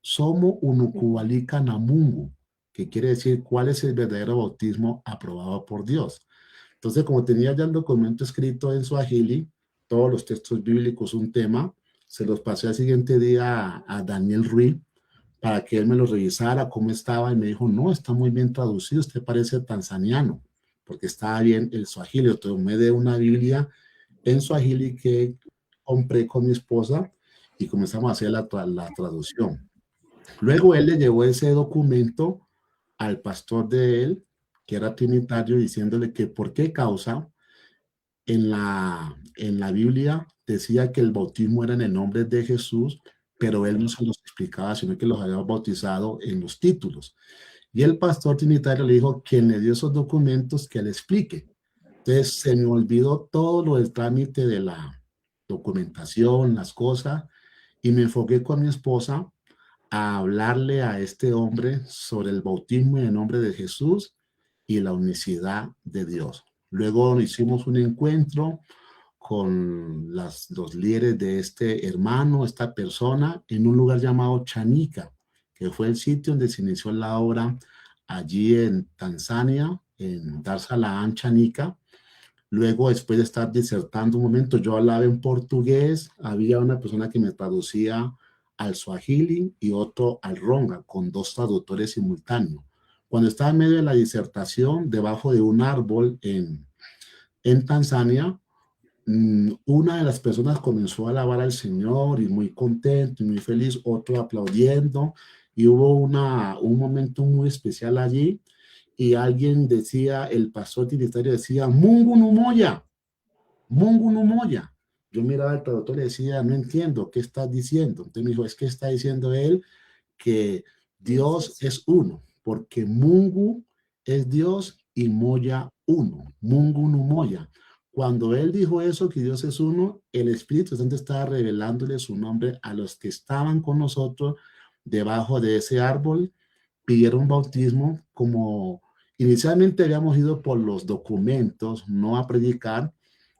Unukubalika Namungu, que quiere decir cuál es el verdadero bautismo aprobado por Dios. Entonces, como tenía ya el documento escrito en Swahili, todos los textos bíblicos, un tema, se los pasé al siguiente día a Daniel Ruiz para que él me lo revisara, cómo estaba, y me dijo, no, está muy bien traducido, usted parece tanzaniano, porque estaba bien el Swahili. Yo tomé de una Biblia en Swahili que compré con mi esposa y comenzamos a hacer la traducción. Luego él le llevó ese documento al pastor de él, que era trinitario, diciéndole que por qué causa en la Biblia decía que el bautismo era en el nombre de Jesús, pero él no se los explicaba, sino que los había bautizado en los títulos. Y el pastor trinitario le dijo, quien le dio esos documentos, que le explique. Entonces se me olvidó todo lo del trámite de la documentación, las cosas, y me enfoqué con mi esposa a hablarle a este hombre sobre el bautismo en el nombre de Jesús y la unicidad de Dios. Luego hicimos un encuentro con los líderes de este hermano, esta persona, en un lugar llamado Chanica, que fue el sitio donde se inició la obra allí en Tanzania, en Dar es Salaam, Chanica. Luego, después de estar disertando un momento, yo hablaba en portugués, había una persona que me traducía al Swahili y otro al Ronga, con dos traductores simultáneos. Cuando estaba en medio de la disertación, debajo de un árbol en Tanzania, una de las personas comenzó a alabar al Señor y muy contento y muy feliz, otro aplaudiendo, y hubo un momento muy especial allí, y alguien decía, el pastor trinitario decía, Mungu Numoya, Mungu Numoya. Yo miraba al traductor y le decía, no entiendo, ¿qué estás diciendo? Entonces me dijo, es que está diciendo él que Dios es uno, porque Mungu es Dios y Moya uno, Mungu Numoya. Cuando él dijo eso, que Dios es uno, el Espíritu Santo estaba revelándole su nombre a los que estaban con nosotros debajo de ese árbol, pidieron bautismo. Como inicialmente habíamos ido por los documentos, no a predicar,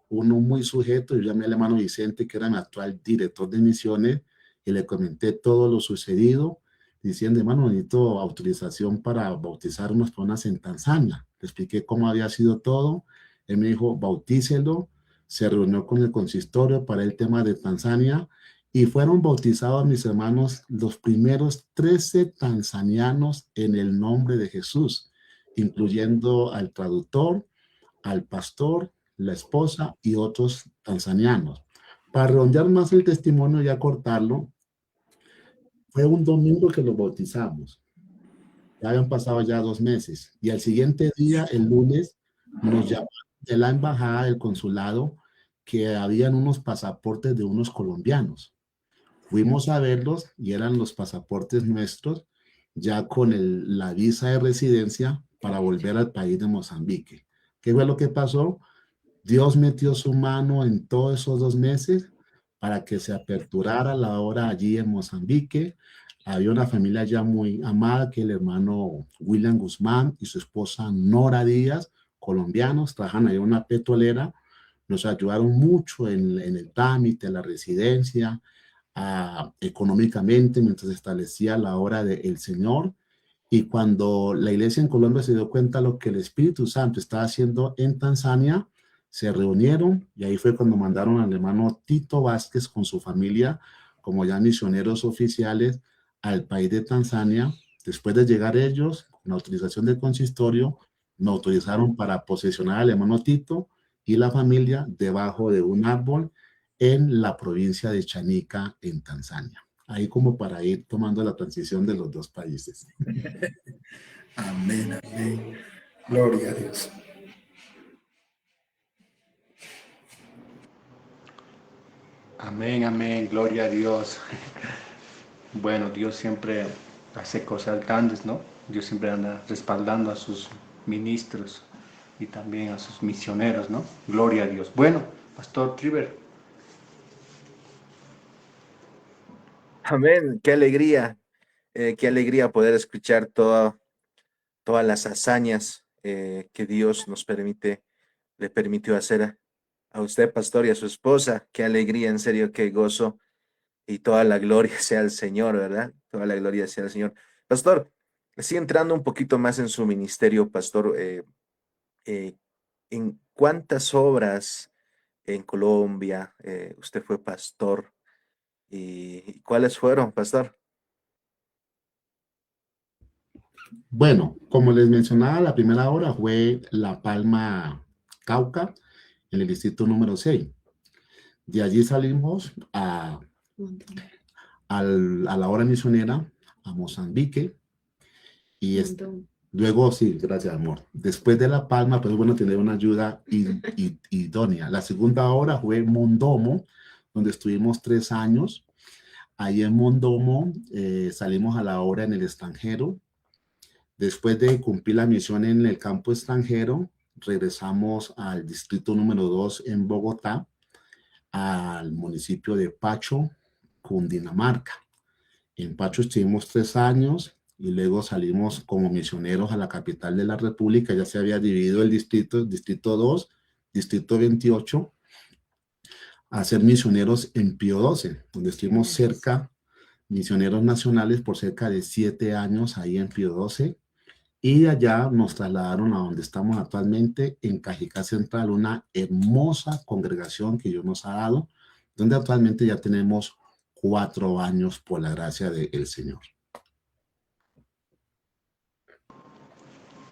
uno muy sujeto. Yo llamé al hermano Vicente, que era mi actual director de misiones, y le comenté todo lo sucedido, diciendo, hermano, necesito autorización para bautizar unas personas en Tanzania. Le expliqué cómo había sido todo. Él me dijo, bautícelo. Se reunió con el consistorio para el tema de Tanzania y fueron bautizados mis hermanos los primeros 13 tanzanianos en el nombre de Jesús, incluyendo al traductor, al pastor, la esposa y otros tanzanianos. Para redondear más el testimonio y acortarlo, fue un domingo que los bautizamos. Ya habían pasado ya 2 meses. Y al siguiente día, el lunes, nos llamaron de la embajada, del consulado, que habían unos pasaportes de unos colombianos. Fuimos a verlos y eran los pasaportes nuestros, ya con la visa de residencia para volver al país de Mozambique. ¿Qué fue lo que pasó? Dios metió su mano en todos esos 2 meses para que se aperturara la obra allí en Mozambique. Había una familia ya muy amada, que el hermano William Guzmán y su esposa Nora Díaz, colombianos, trabajan ahí en una petrolera. Nos ayudaron mucho en el trámite, la residencia, económicamente, mientras se establecía la obra del Señor. Y cuando la iglesia en Colombia se dio cuenta de lo que el Espíritu Santo estaba haciendo en Tanzania, se reunieron, y ahí fue cuando mandaron al hermano Tito Vázquez con su familia, como ya misioneros oficiales, al país de Tanzania. Después de llegar ellos, con la autorización del consistorio, nos autorizaron para posesionar al hermano Tito y la familia debajo de un árbol en la provincia de Chanica, en Tanzania. Ahí como para ir tomando la transición de los dos países. Amén, amén. Gloria a Dios. Amén, amén, gloria a Dios. Bueno, Dios siempre hace cosas grandes, ¿no? Dios siempre anda respaldando a sus ministros y también a sus misioneros, ¿no? Gloria a Dios. Bueno, Pastor Triver. Amén, qué alegría poder escuchar todas las hazañas que Dios le permitió hacer a usted, pastor, y a su esposa. Qué alegría, en serio, qué gozo, y toda la gloria sea al Señor, ¿verdad? Toda la gloria sea al Señor. Pastor, Así entrando un poquito más en su ministerio, pastor, ¿en cuántas obras en Colombia usted fue pastor? ¿Y cuáles fueron, pastor? Bueno, como les mencionaba, la primera hora fue La Palma, Cauca, en el distrito número 6. De allí salimos a la hora misionera a Mozambique y luego, sí, gracias, amor. Después de La Palma, pues bueno, tener una ayuda idónea. La segunda hora fue Mondomo, donde estuvimos 3 años. Ahí en Mondomo salimos a la hora en el extranjero. Después de cumplir la misión en el campo extranjero, regresamos al distrito número 2 en Bogotá, al municipio de Pacho, Cundinamarca. En Pacho estuvimos 3 años y luego salimos como misioneros a la capital de la República. Ya se había dividido el distrito 2, distrito 28, a ser misioneros en Pío 12, donde estuvimos cerca, misioneros nacionales por cerca de 7 años ahí en Pío 12. Y de allá nos trasladaron a donde estamos actualmente, en Cajicá Central, una hermosa congregación que Dios nos ha dado, donde actualmente ya tenemos 4 años por la gracia del Señor.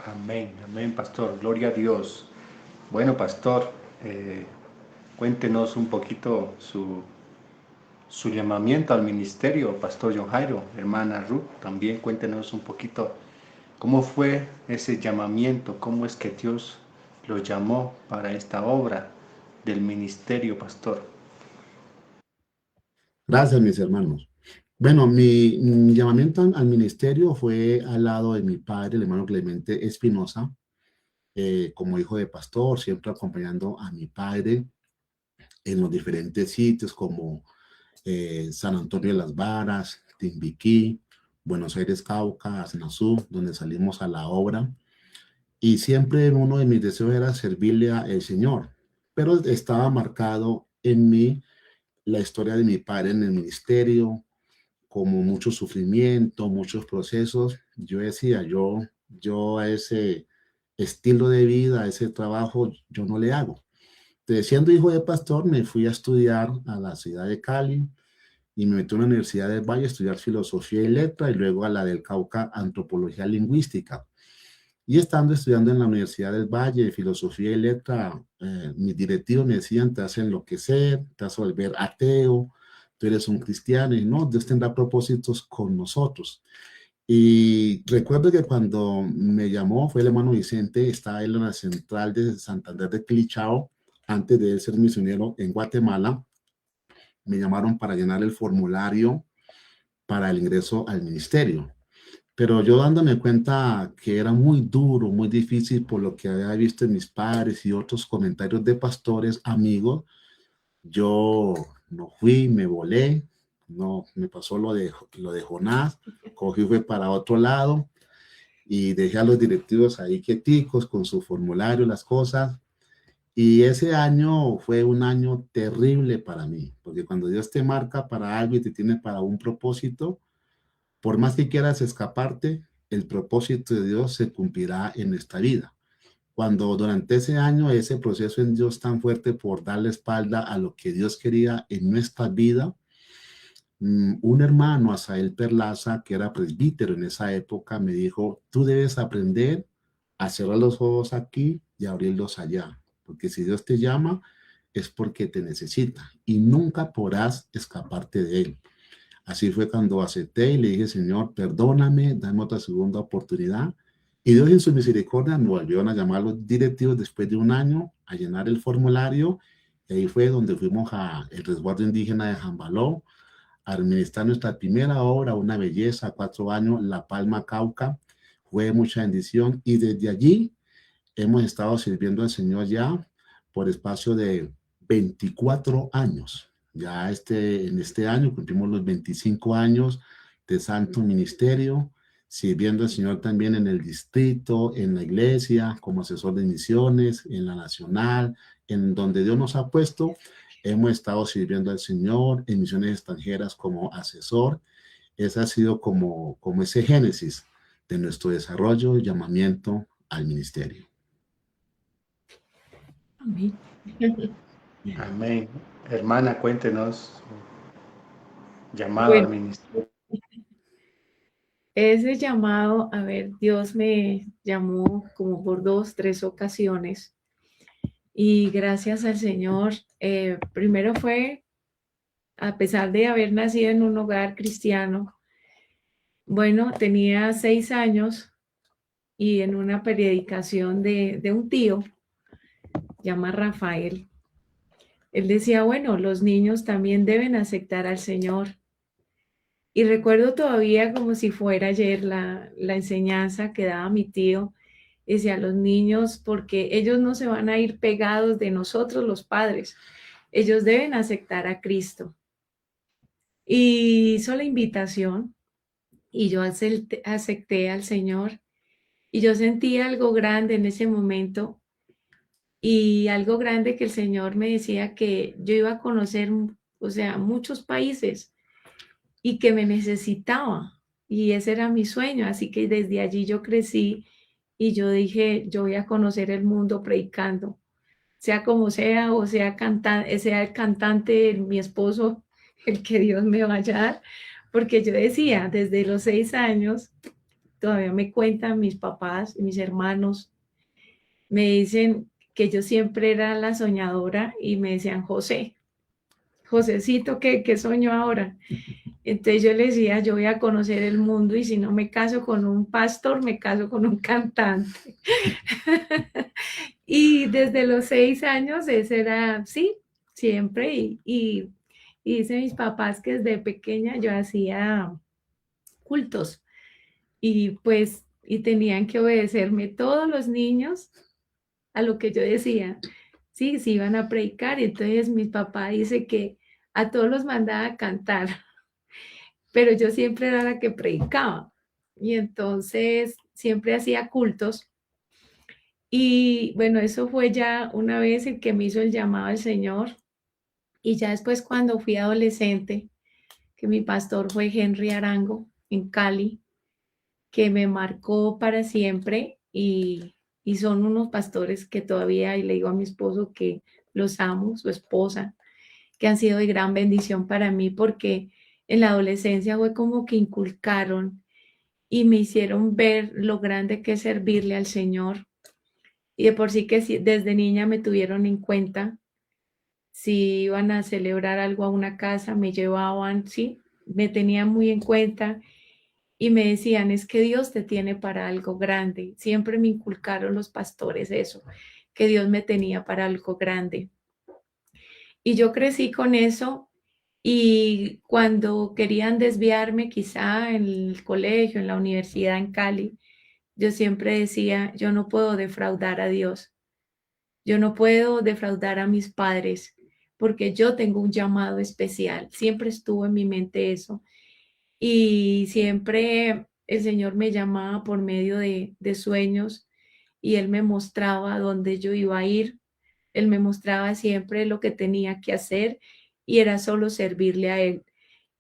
Amén, amén, pastor. Gloria a Dios. Bueno, pastor, cuéntenos un poquito su llamamiento al ministerio, pastor John Jairo, hermana Ruth, también cuéntenos un poquito cómo fue ese llamamiento, cómo es que Dios los llamó para esta obra del ministerio, pastor. Gracias, mis hermanos. Bueno, mi llamamiento al ministerio fue al lado de mi padre, el hermano Clemente Espinosa, como hijo de pastor, siempre acompañando a mi padre en los diferentes sitios como San Antonio de las Varas, Timbiquí, Buenos Aires, Cauca, Aznazú, donde salimos a la obra. Y siempre uno de mis deseos era servirle al Señor, pero estaba marcado en mí la historia de mi padre en el ministerio, como mucho sufrimiento, muchos procesos. Yo decía, yo a ese estilo de vida, a ese trabajo, yo no le hago. Entonces, siendo hijo de pastor, me fui a estudiar a la ciudad de Cali y me metí a la Universidad del Valle a estudiar filosofía y letra y luego a la del Cauca, antropología lingüística. Y estando estudiando en la Universidad del Valle, filosofía y letra, mis directivos me decían, te vas a enloquecer, te vas a volver ateo, tú eres un cristiano, y no, Dios tendrá propósitos con nosotros. Y recuerdo que cuando me llamó, fue el hermano Vicente, estaba él en la central de Santander de Clichao, antes de él ser misionero en Guatemala. Me llamaron para llenar el formulario para el ingreso al ministerio. Pero yo dándome cuenta que era muy duro, muy difícil por lo que había visto en mis padres y otros comentarios de pastores, amigos, yo no fui, me volé, no, me pasó lo de Jonás, cogí fue para otro lado y dejé a los directivos ahí quieticos con su formulario, las cosas. Y ese año fue un año terrible para mí, porque cuando Dios te marca para algo y te tiene para un propósito, por más que quieras escaparte, el propósito de Dios se cumplirá en esta vida. Cuando durante ese año, ese proceso en Dios tan fuerte por darle espalda a lo que Dios quería en nuestra vida, un hermano, Asael Perlaza, que era presbítero en esa época, me dijo, tú debes aprender a cerrar los ojos aquí y abrirlos allá, porque si Dios te llama es porque te necesita y nunca podrás escaparte de él. Así fue cuando acepté y le dije, Señor, perdóname, dame otra segunda oportunidad. Y Dios en su misericordia me volvieron a llamar los directivos después de un año a llenar el formulario. Y ahí fue donde fuimos al resguardo indígena de Jambaló a administrar nuestra primera obra, una belleza, 4 años, La Palma, Cauca. Fue mucha bendición y desde allí hemos estado sirviendo al Señor ya por espacio de 24 años. Ya en este año cumplimos los 25 años de santo ministerio, sirviendo al Señor también en el distrito, en la iglesia, como asesor de misiones, en la nacional, en donde Dios nos ha puesto. Hemos estado sirviendo al Señor en misiones extranjeras como asesor. Ese ha sido como ese génesis de nuestro desarrollo y llamamiento al ministerio. Amén. Amén. Hermana, cuéntenos su llamado al Bueno, ministerio. ese llamado, a ver, Dios me llamó como por 2, 3 ocasiones y gracias al Señor, primero fue, a pesar de haber nacido en un hogar cristiano, bueno, tenía 6 años y en una predicación de un tío, llama Rafael, él decía, bueno, los niños también deben aceptar al Señor. Y recuerdo todavía como si fuera ayer la enseñanza que daba mi tío, decía a los niños, porque ellos no se van a ir pegados de nosotros los padres, ellos deben aceptar a Cristo. Y hizo la invitación y yo acepté al Señor y yo sentí algo grande en ese momento y algo grande que el Señor me decía que yo iba a conocer, o sea, muchos países y que me necesitaba. Y ese era mi sueño. Así que desde allí yo crecí y yo dije, yo voy a conocer el mundo predicando, sea como sea, o sea, sea el cantante, mi esposo, el que Dios me vaya a dar. Porque yo decía, desde los 6 años, todavía me cuentan mis papás, mis hermanos, me dicen que yo siempre era la soñadora y me decían, José, Josecito, ¿qué soñó ahora? Entonces yo le decía, yo voy a conocer el mundo y si no me caso con un pastor, me caso con un cantante. Y desde los 6 años, ese era, sí, siempre. Y dice mis papás que desde pequeña yo hacía cultos y pues, y tenían que obedecerme todos los niños a lo que yo decía. Sí, sí iban a predicar y entonces mi papá dice que a todos los mandaba a cantar, pero yo siempre era la que predicaba y entonces siempre hacía cultos y bueno, eso fue ya una vez el que me hizo el llamado al Señor y ya después cuando fui adolescente, que mi pastor fue Henry Arango en Cali, que me marcó para siempre y son unos pastores que todavía, y le digo a mi esposo que los amo, su esposa, que han sido de gran bendición para mí porque en la adolescencia fue como que inculcaron y me hicieron ver lo grande que es servirle al Señor. Y de por sí que desde niña me tuvieron en cuenta. Si iban a celebrar algo a una casa, me llevaban, sí, me tenían muy en cuenta y me decían, es que Dios te tiene para algo grande. Siempre me inculcaron los pastores eso, que Dios me tenía para algo grande. Y yo crecí con eso y cuando querían desviarme quizá en el colegio, en la universidad en Cali, yo siempre decía, yo no puedo defraudar a Dios, yo no puedo defraudar a mis padres porque yo tengo un llamado especial. Siempre estuvo en mi mente eso y siempre el Señor me llamaba por medio de sueños y Él me mostraba dónde yo iba a ir. Él me mostraba siempre lo que tenía que hacer y era solo servirle a Él.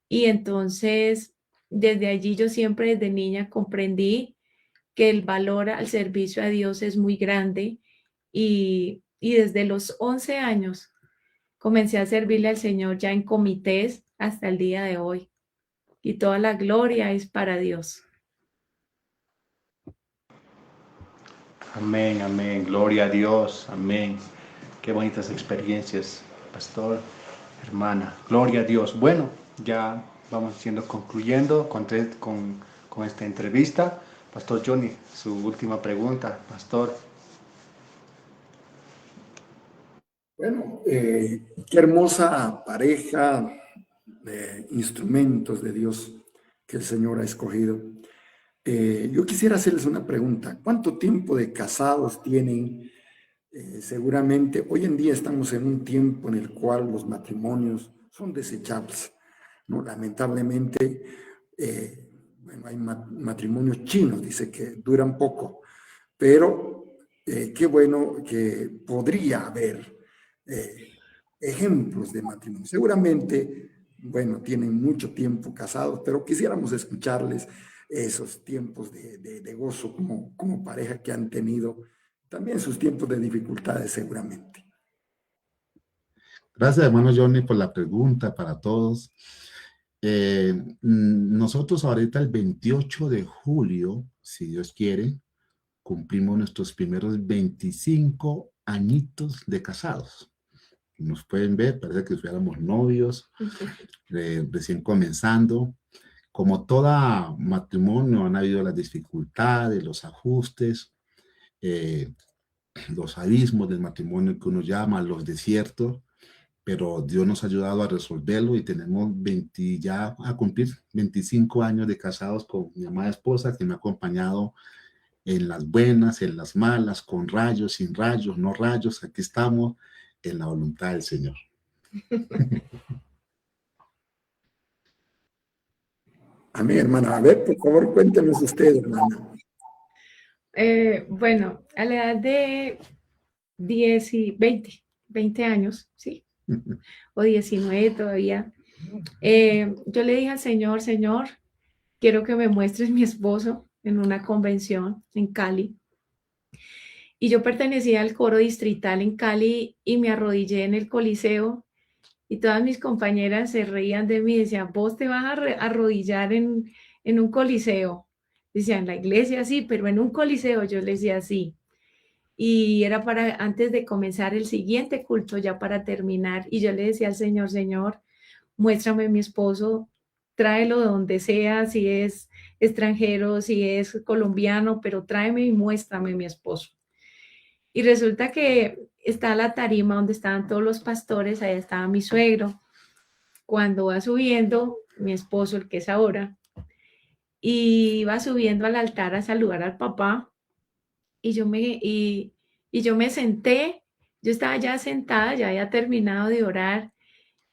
Y entonces, desde allí yo siempre desde niña comprendí que el valor al servicio a Dios es muy grande y desde los 11 años comencé a servirle al Señor ya en comités hasta el día de hoy. Y toda la gloria es para Dios. Amén, amén. Gloria a Dios. Amén. Qué bonitas experiencias, pastor, hermana. Gloria a Dios. Bueno, ya vamos concluyendo con esta entrevista. Pastor Johnny, su última pregunta, pastor. Bueno, qué hermosa pareja de instrumentos de Dios que el Señor ha escogido. Yo quisiera hacerles una pregunta. ¿Cuánto tiempo de casados tienen? Seguramente hoy en día estamos en un tiempo en el cual los matrimonios son desechables, ¿no? Lamentablemente, bueno, hay matrimonios chinos, dice que duran poco, pero qué bueno que podría haber ejemplos de matrimonio. Seguramente, bueno, tienen mucho tiempo casados, pero quisiéramos escucharles esos tiempos de gozo como pareja que han tenido, también sus tiempos de dificultades seguramente. Gracias, hermano Johnny, por la pregunta para todos. Nosotros ahorita el 28 de julio, si Dios quiere, cumplimos nuestros primeros 25 añitos de casados. Nos pueden ver, parece que fuéramos novios, recién comenzando. Como todo matrimonio, han habido las dificultades, los ajustes, eh, los abismos del matrimonio que uno llama, los desiertos, pero Dios nos ha ayudado a resolverlo y tenemos ya a cumplir 25 años de casados con mi amada esposa, que me ha acompañado en las buenas, en las malas, con rayos, sin rayos, no rayos. Aquí estamos en la voluntad del Señor. Amén, hermana. A ver, por favor, cuéntenos usted, hermana. Bueno, a la edad de 10 y 20 años, sí, o 19 todavía, yo le dije al Señor, Señor, quiero que me muestres mi esposo en una convención en Cali. Y yo pertenecía al coro distrital en Cali y me arrodillé en el Coliseo y todas mis compañeras se reían de mí y decían, vos te vas a arrodillar en un coliseo. Decían, la iglesia sí, pero en un coliseo. Yo les decía sí. Y era para antes de comenzar el siguiente culto, ya para terminar. Y yo le decía al Señor, Señor, muéstrame mi esposo, tráelo de donde sea, si es extranjero, si es colombiano, pero tráeme y muéstrame mi esposo. Y resulta que está la tarima donde estaban todos los pastores, ahí estaba mi suegro. Cuando va subiendo, mi esposo, el que es ahora, y va subiendo al altar a saludar al papá, y yo me senté, yo estaba ya sentada, ya había terminado de orar,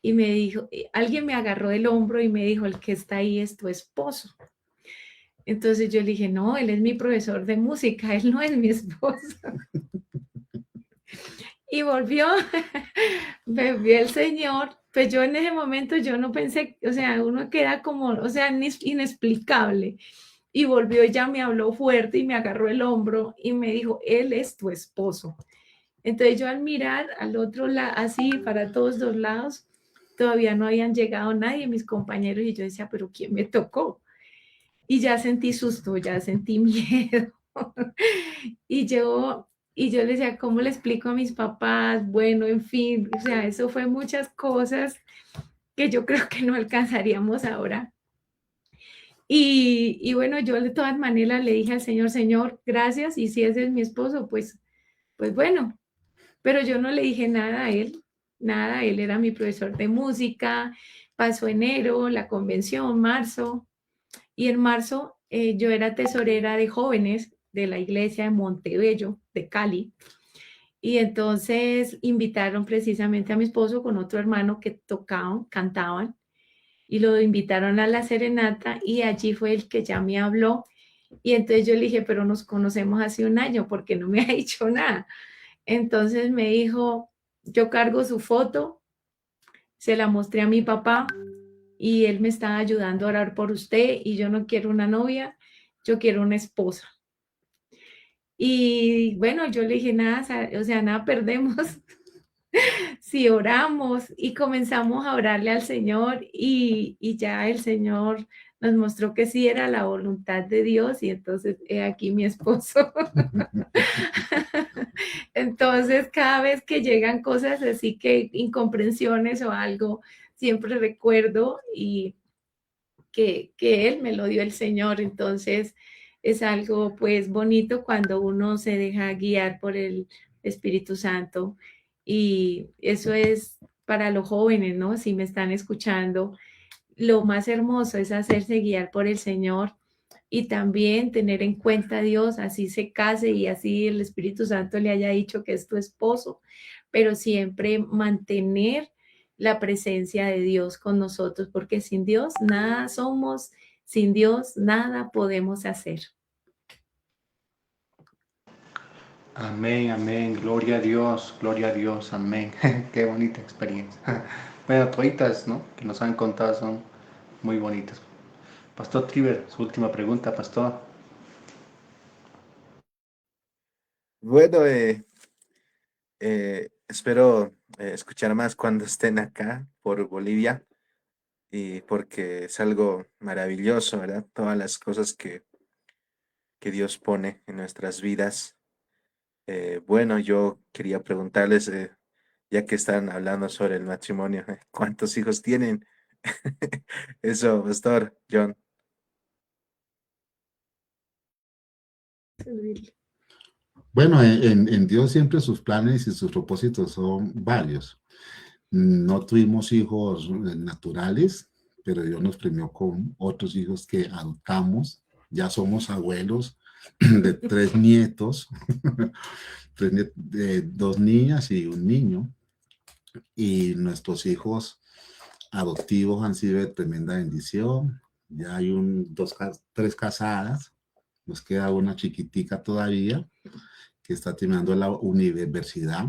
y me dijo, alguien me agarró del hombro y me dijo, el que está ahí es tu esposo. Entonces yo le dije, no, él es mi profesor de música, él no es mi esposo. Y volvió, me vio el Señor, pues yo en ese momento yo no pensé, o sea, uno queda como, o sea, inexplicable. Y volvió, ella me habló fuerte y me agarró el hombro y me dijo, él es tu esposo. Entonces yo al mirar al otro lado, así para todos los lados, todavía no habían llegado nadie, mis compañeros, y yo decía, pero ¿quién me tocó? Y ya sentí susto, ya sentí miedo. Y yo le decía, ¿cómo le explico a mis papás? Bueno, en fin, o sea, eso fue muchas cosas que yo creo que no alcanzaríamos ahora. Y bueno, yo de todas maneras le dije al Señor, Señor, gracias, y si ese es mi esposo, pues bueno, pero yo no le dije nada, él era mi profesor de música, pasó enero, la convención, marzo, y en marzo yo era tesorera de jóvenes de la iglesia de Montebello, de Cali, y entonces invitaron precisamente a mi esposo con otro hermano que tocaban, cantaban, y lo invitaron a la serenata y allí fue el que ya me habló. Y entonces yo le dije, pero nos conocemos hace un año, porque no me ha dicho nada. Entonces me dijo, yo cargo su foto, se la mostré a mi papá y él me está ayudando a orar por usted y yo no quiero una novia, yo quiero una esposa. Y bueno, yo le dije, nada, o sea, nada perdemos si oramos y comenzamos a orarle al Señor y ya el Señor nos mostró que sí era la voluntad de Dios y entonces he aquí mi esposo. Entonces cada vez que llegan cosas así que incomprensiones o algo, siempre recuerdo y que Él me lo dio el Señor. Entonces es algo pues bonito cuando uno se deja guiar por el Espíritu Santo. Y eso es para los jóvenes, ¿no? Si me están escuchando, lo más hermoso es hacerse guiar por el Señor y también tener en cuenta a Dios, así se case y así el Espíritu Santo le haya dicho que es tu esposo, pero siempre mantener la presencia de Dios con nosotros, porque sin Dios nada somos, sin Dios nada podemos hacer. Amén, amén, gloria a Dios, amén. Qué bonita experiencia. Bueno, toditas, ¿no? Que nos han contado son muy bonitas. Pastor Triver, su última pregunta, pastor. Bueno, espero escuchar más cuando estén acá por Bolivia y porque es algo maravilloso, ¿verdad? Todas las cosas que Dios pone en nuestras vidas. Bueno, yo quería preguntarles, ya que están hablando sobre el matrimonio, ¿cuántos hijos tienen? Eso, Pastor John. Servirle. Bueno, en Dios siempre sus planes y sus propósitos son varios. No tuvimos hijos naturales, pero Dios nos premió con otros hijos que adoptamos. Ya somos abuelos de 3 nietos, de 2 niñas y un niño. Y nuestros hijos adoptivos han sido de tremenda bendición. Ya hay 3 casadas. Nos queda una chiquitica todavía que está terminando la universidad.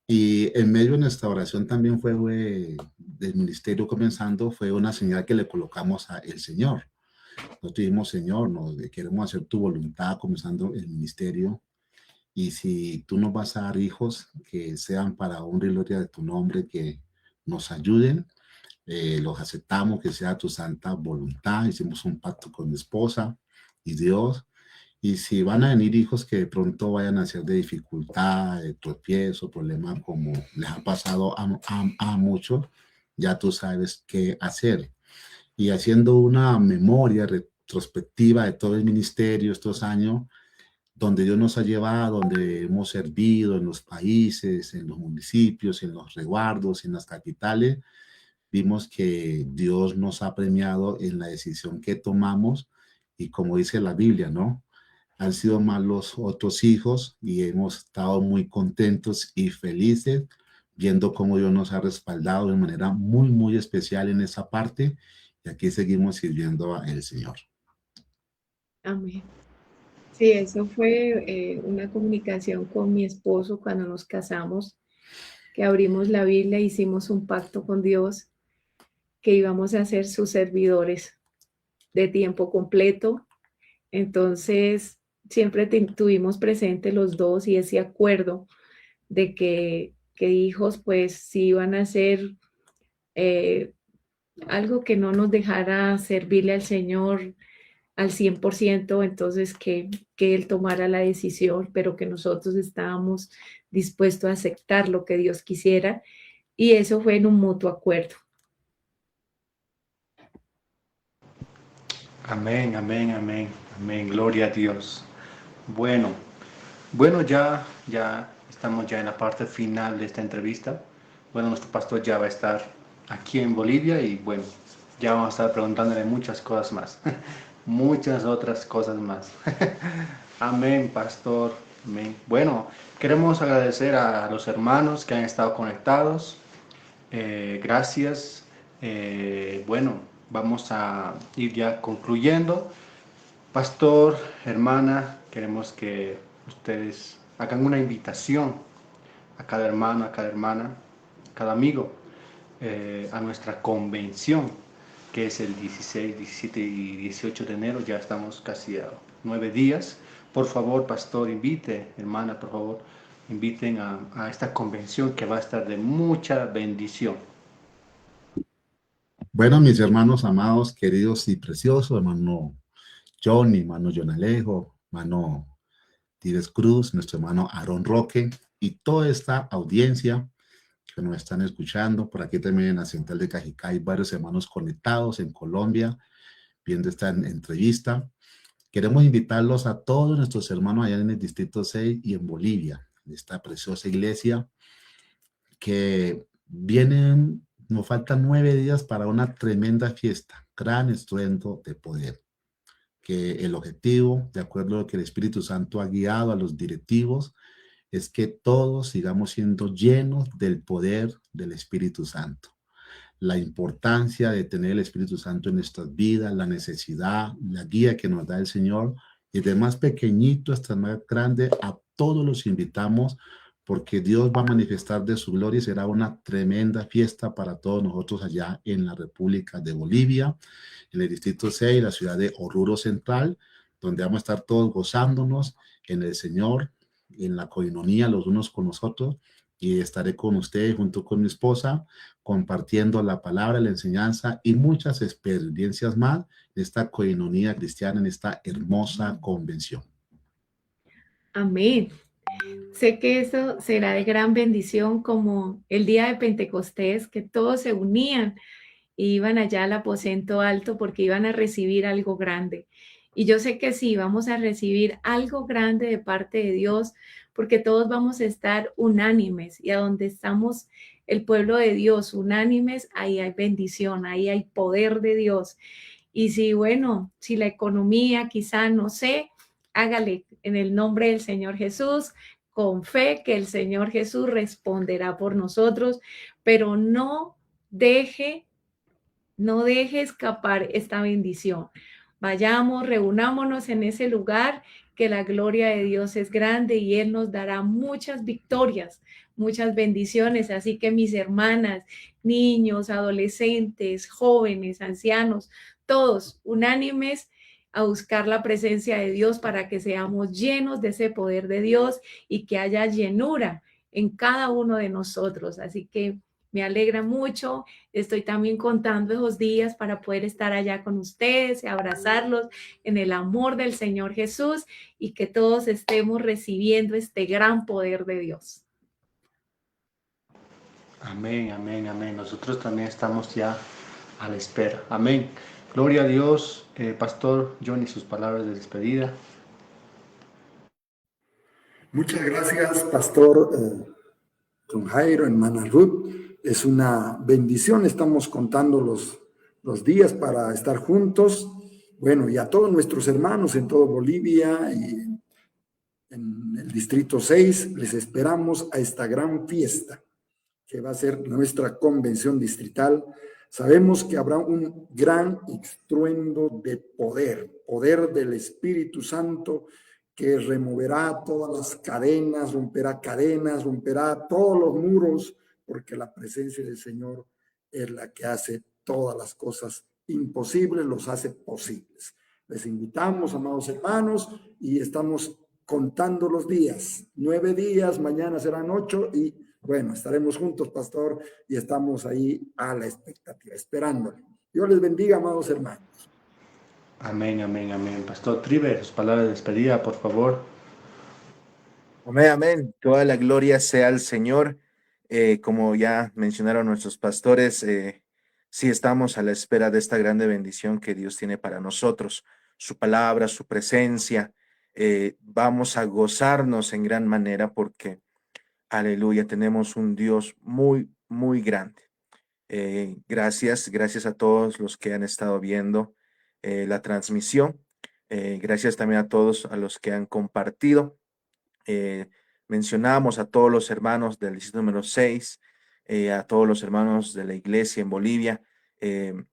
Y en medio de nuestra oración también fue del ministerio comenzando, fue una señal que le colocamos a el Señor. Nosotros dijimos, Señor, queremos hacer tu voluntad comenzando el ministerio. Y si tú nos vas a dar hijos que sean para honra y gloria de tu nombre, que nos ayuden, los aceptamos, que sea tu santa voluntad. Hicimos un pacto con mi esposa y Dios. Y si van a venir hijos que de pronto vayan a ser de dificultad, de tropiezo, problemas como les ha pasado a muchos, ya tú sabes qué hacer. Y haciendo una memoria retrospectiva de todo el ministerio estos años, donde Dios nos ha llevado, donde hemos servido en los países, en los municipios, en los resguardos, en las capitales, vimos que Dios nos ha premiado en la decisión que tomamos y como dice la Biblia, ¿no? Han sido más los otros hijos y hemos estado muy contentos y felices viendo cómo Dios nos ha respaldado de manera muy, muy especial en esa parte y aquí seguimos sirviendo al Señor. Amén. Sí, eso fue una comunicación con mi esposo cuando nos casamos, que abrimos la Biblia, hicimos un pacto con Dios, que íbamos a ser sus servidores de tiempo completo. Entonces, siempre tuvimos presente los dos y ese acuerdo de que hijos, pues, sí iban a ser algo que no nos dejara servirle al Señor al 100%, entonces que Él tomara la decisión, pero que nosotros estábamos dispuestos a aceptar lo que Dios quisiera, y eso fue en un mutuo acuerdo. Amén, amén, amén, amén. Gloria a Dios. Bueno, ya estamos ya en la parte final de esta entrevista. Bueno, nuestro pastor ya va a estar aquí en Bolivia y bueno, ya vamos a estar preguntándole muchas cosas más, muchas otras cosas más. Amén, pastor. Amén. Bueno, queremos agradecer a los hermanos que han estado conectados. Gracias. Bueno, vamos a ir ya concluyendo. Pastor, hermana, queremos que ustedes hagan una invitación a cada hermano, a cada hermana, a cada amigo, a nuestra convención, que es el 16, 17 y 18 de enero. Ya estamos casi a 9 días. Por favor, pastor, invite, hermana, por favor, inviten a esta convención que va a estar de mucha bendición. Bueno, mis hermanos amados, queridos y preciosos, hermano John, mi hermano John Alejo, hermano Tires Cruz, nuestro hermano Aaron Roque y toda esta audiencia que nos están escuchando. Por aquí también en la central de Cajicá hay varios hermanos conectados en Colombia viendo esta entrevista. Queremos invitarlos a todos nuestros hermanos allá en el Distrito 6 y en Bolivia, en esta preciosa iglesia que vienen, nos faltan 9 días para una tremenda fiesta, gran estruendo de poder. Que el objetivo, de acuerdo a lo que el Espíritu Santo ha guiado a los directivos, es que todos sigamos siendo llenos del poder del Espíritu Santo. La importancia de tener el Espíritu Santo en nuestras vidas, la necesidad, la guía que nos da el Señor, y de más pequeñito hasta más grande, a todos los invitamos porque Dios va a manifestar de su gloria y será una tremenda fiesta para todos nosotros allá en la República de Bolivia, en el Distrito 6, la ciudad de Oruro Central, donde vamos a estar todos gozándonos en el Señor, en la coinonía los unos con los otros, y estaré con ustedes junto con mi esposa, compartiendo la palabra, la enseñanza y muchas experiencias más de esta coinonía cristiana en esta hermosa convención. Amén. Sé que eso será de gran bendición como el día de Pentecostés, que todos se unían y iban allá al aposento alto porque iban a recibir algo grande. Y yo sé que sí, vamos a recibir algo grande de parte de Dios, porque todos vamos a estar unánimes y a donde estamos el pueblo de Dios unánimes, ahí hay bendición, ahí hay poder de Dios. Y si, bueno, si la economía quizá no sé, hágale en el nombre del Señor Jesús, con fe que el Señor Jesús responderá por nosotros, pero no deje escapar esta bendición. Vayamos, reunámonos en ese lugar, que la gloria de Dios es grande y Él nos dará muchas victorias, muchas bendiciones. Así que mis hermanas, niños, adolescentes, jóvenes, ancianos, todos unánimes a buscar la presencia de Dios para que seamos llenos de ese poder de Dios y que haya llenura en cada uno de nosotros. Así que me alegra mucho. Estoy también contando esos días para poder estar allá con ustedes y abrazarlos en el amor del Señor Jesús y que todos estemos recibiendo este gran poder de Dios. Amén, amén, amén. Nosotros también estamos ya a la espera. Amén. Gloria a Dios, Pastor Johnny, sus palabras de despedida. Muchas gracias, Pastor John Jairo, hermana Ruth. Es una bendición, estamos contando los días para estar juntos. Bueno, y a todos nuestros hermanos en todo Bolivia y en el Distrito 6, les esperamos a esta gran fiesta que va a ser nuestra convención distrital. Sabemos que habrá un gran estruendo de poder del Espíritu Santo que removerá todas las cadenas, romperá todos los muros, porque la presencia del Señor es la que hace todas las cosas imposibles, los hace posibles. Les invitamos, amados hermanos, y estamos contando los días. 9 días, mañana serán 8 y bueno, estaremos juntos, pastor, y estamos ahí a la expectativa, esperándole. Dios les bendiga, amados hermanos. Amén, amén, amén. Pastor Triver, sus palabras de despedida, por favor. Amén, amén. Toda la gloria sea al Señor. Como ya mencionaron nuestros pastores, sí estamos a la espera de esta grande bendición que Dios tiene para nosotros. Su palabra, su presencia. Vamos a gozarnos en gran manera porque, aleluya, tenemos un Dios muy, muy grande. Gracias a todos los que han estado viendo la transmisión. Gracias también a todos a los que han compartido. Mencionamos a todos los hermanos del distrito número 6, a todos los hermanos de la iglesia en Bolivia.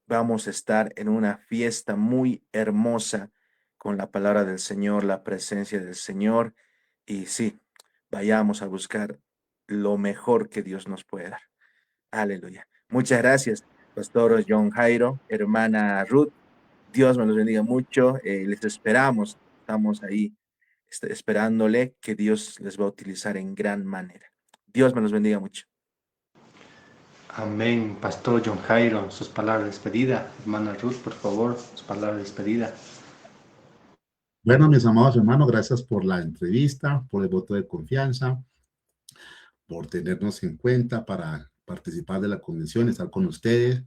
Vamos a estar en una fiesta muy hermosa con la palabra del Señor, la presencia del Señor. Y sí, vayamos a buscar lo mejor que Dios nos puede dar. Aleluya. Muchas gracias, Pastor John Jairo, hermana Ruth. Dios me los bendiga mucho. Les esperamos. Estamos ahí esperándole que Dios les va a utilizar en gran manera. Dios me los bendiga mucho. Amén. Pastor John Jairo, sus palabras de despedida. Hermana Ruth, por favor, sus palabras de despedida. Bueno, mis amados hermanos, gracias por la entrevista, por el voto de confianza, por tenernos en cuenta para participar de la convención, estar con ustedes.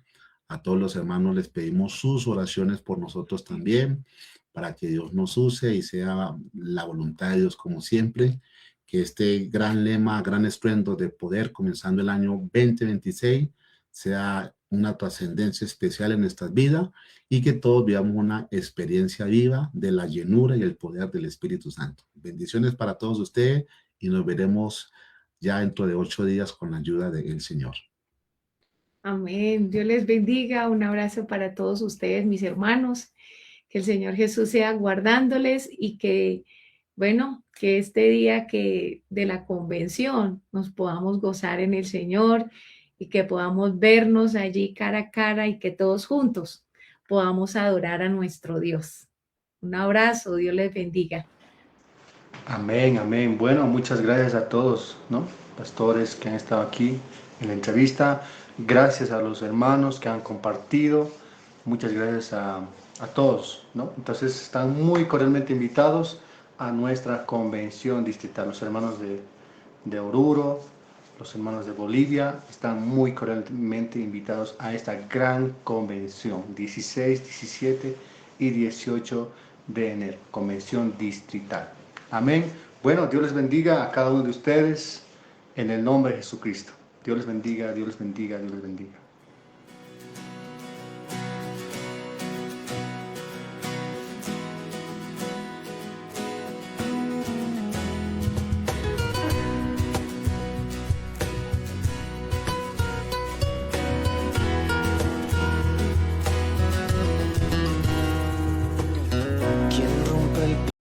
A todos los hermanos les pedimos sus oraciones por nosotros también, para que Dios nos use y sea la voluntad de Dios como siempre, que este gran lema, gran estruendo de poder comenzando el año 2026 sea una trascendencia especial en nuestras vidas y que todos vivamos una experiencia viva de la llenura y el poder del Espíritu Santo. Bendiciones para todos ustedes y nos veremos ya dentro de 8 días con la ayuda del Señor. Amén. Dios les bendiga. Un abrazo para todos ustedes, mis hermanos. Que el Señor Jesús sea guardándoles y que bueno, que este día que de la convención nos podamos gozar en el Señor y que podamos vernos allí cara a cara y que todos juntos podamos adorar a nuestro Dios. Un abrazo, Dios les bendiga. Amén, amén. Bueno, muchas gracias a todos, ¿no? Pastores que han estado aquí en la entrevista. Gracias a los hermanos que han compartido. Muchas gracias a todos, ¿no? Entonces están muy cordialmente invitados a nuestra convención distrital. Los hermanos de Oruro, los hermanos de Bolivia, están muy cordialmente invitados a esta gran convención, 16, 17 y 18 de enero, convención distrital. Amén. Bueno, Dios les bendiga a cada uno de ustedes en el nombre de Jesucristo. Dios les bendiga, Dios les bendiga, Dios les bendiga.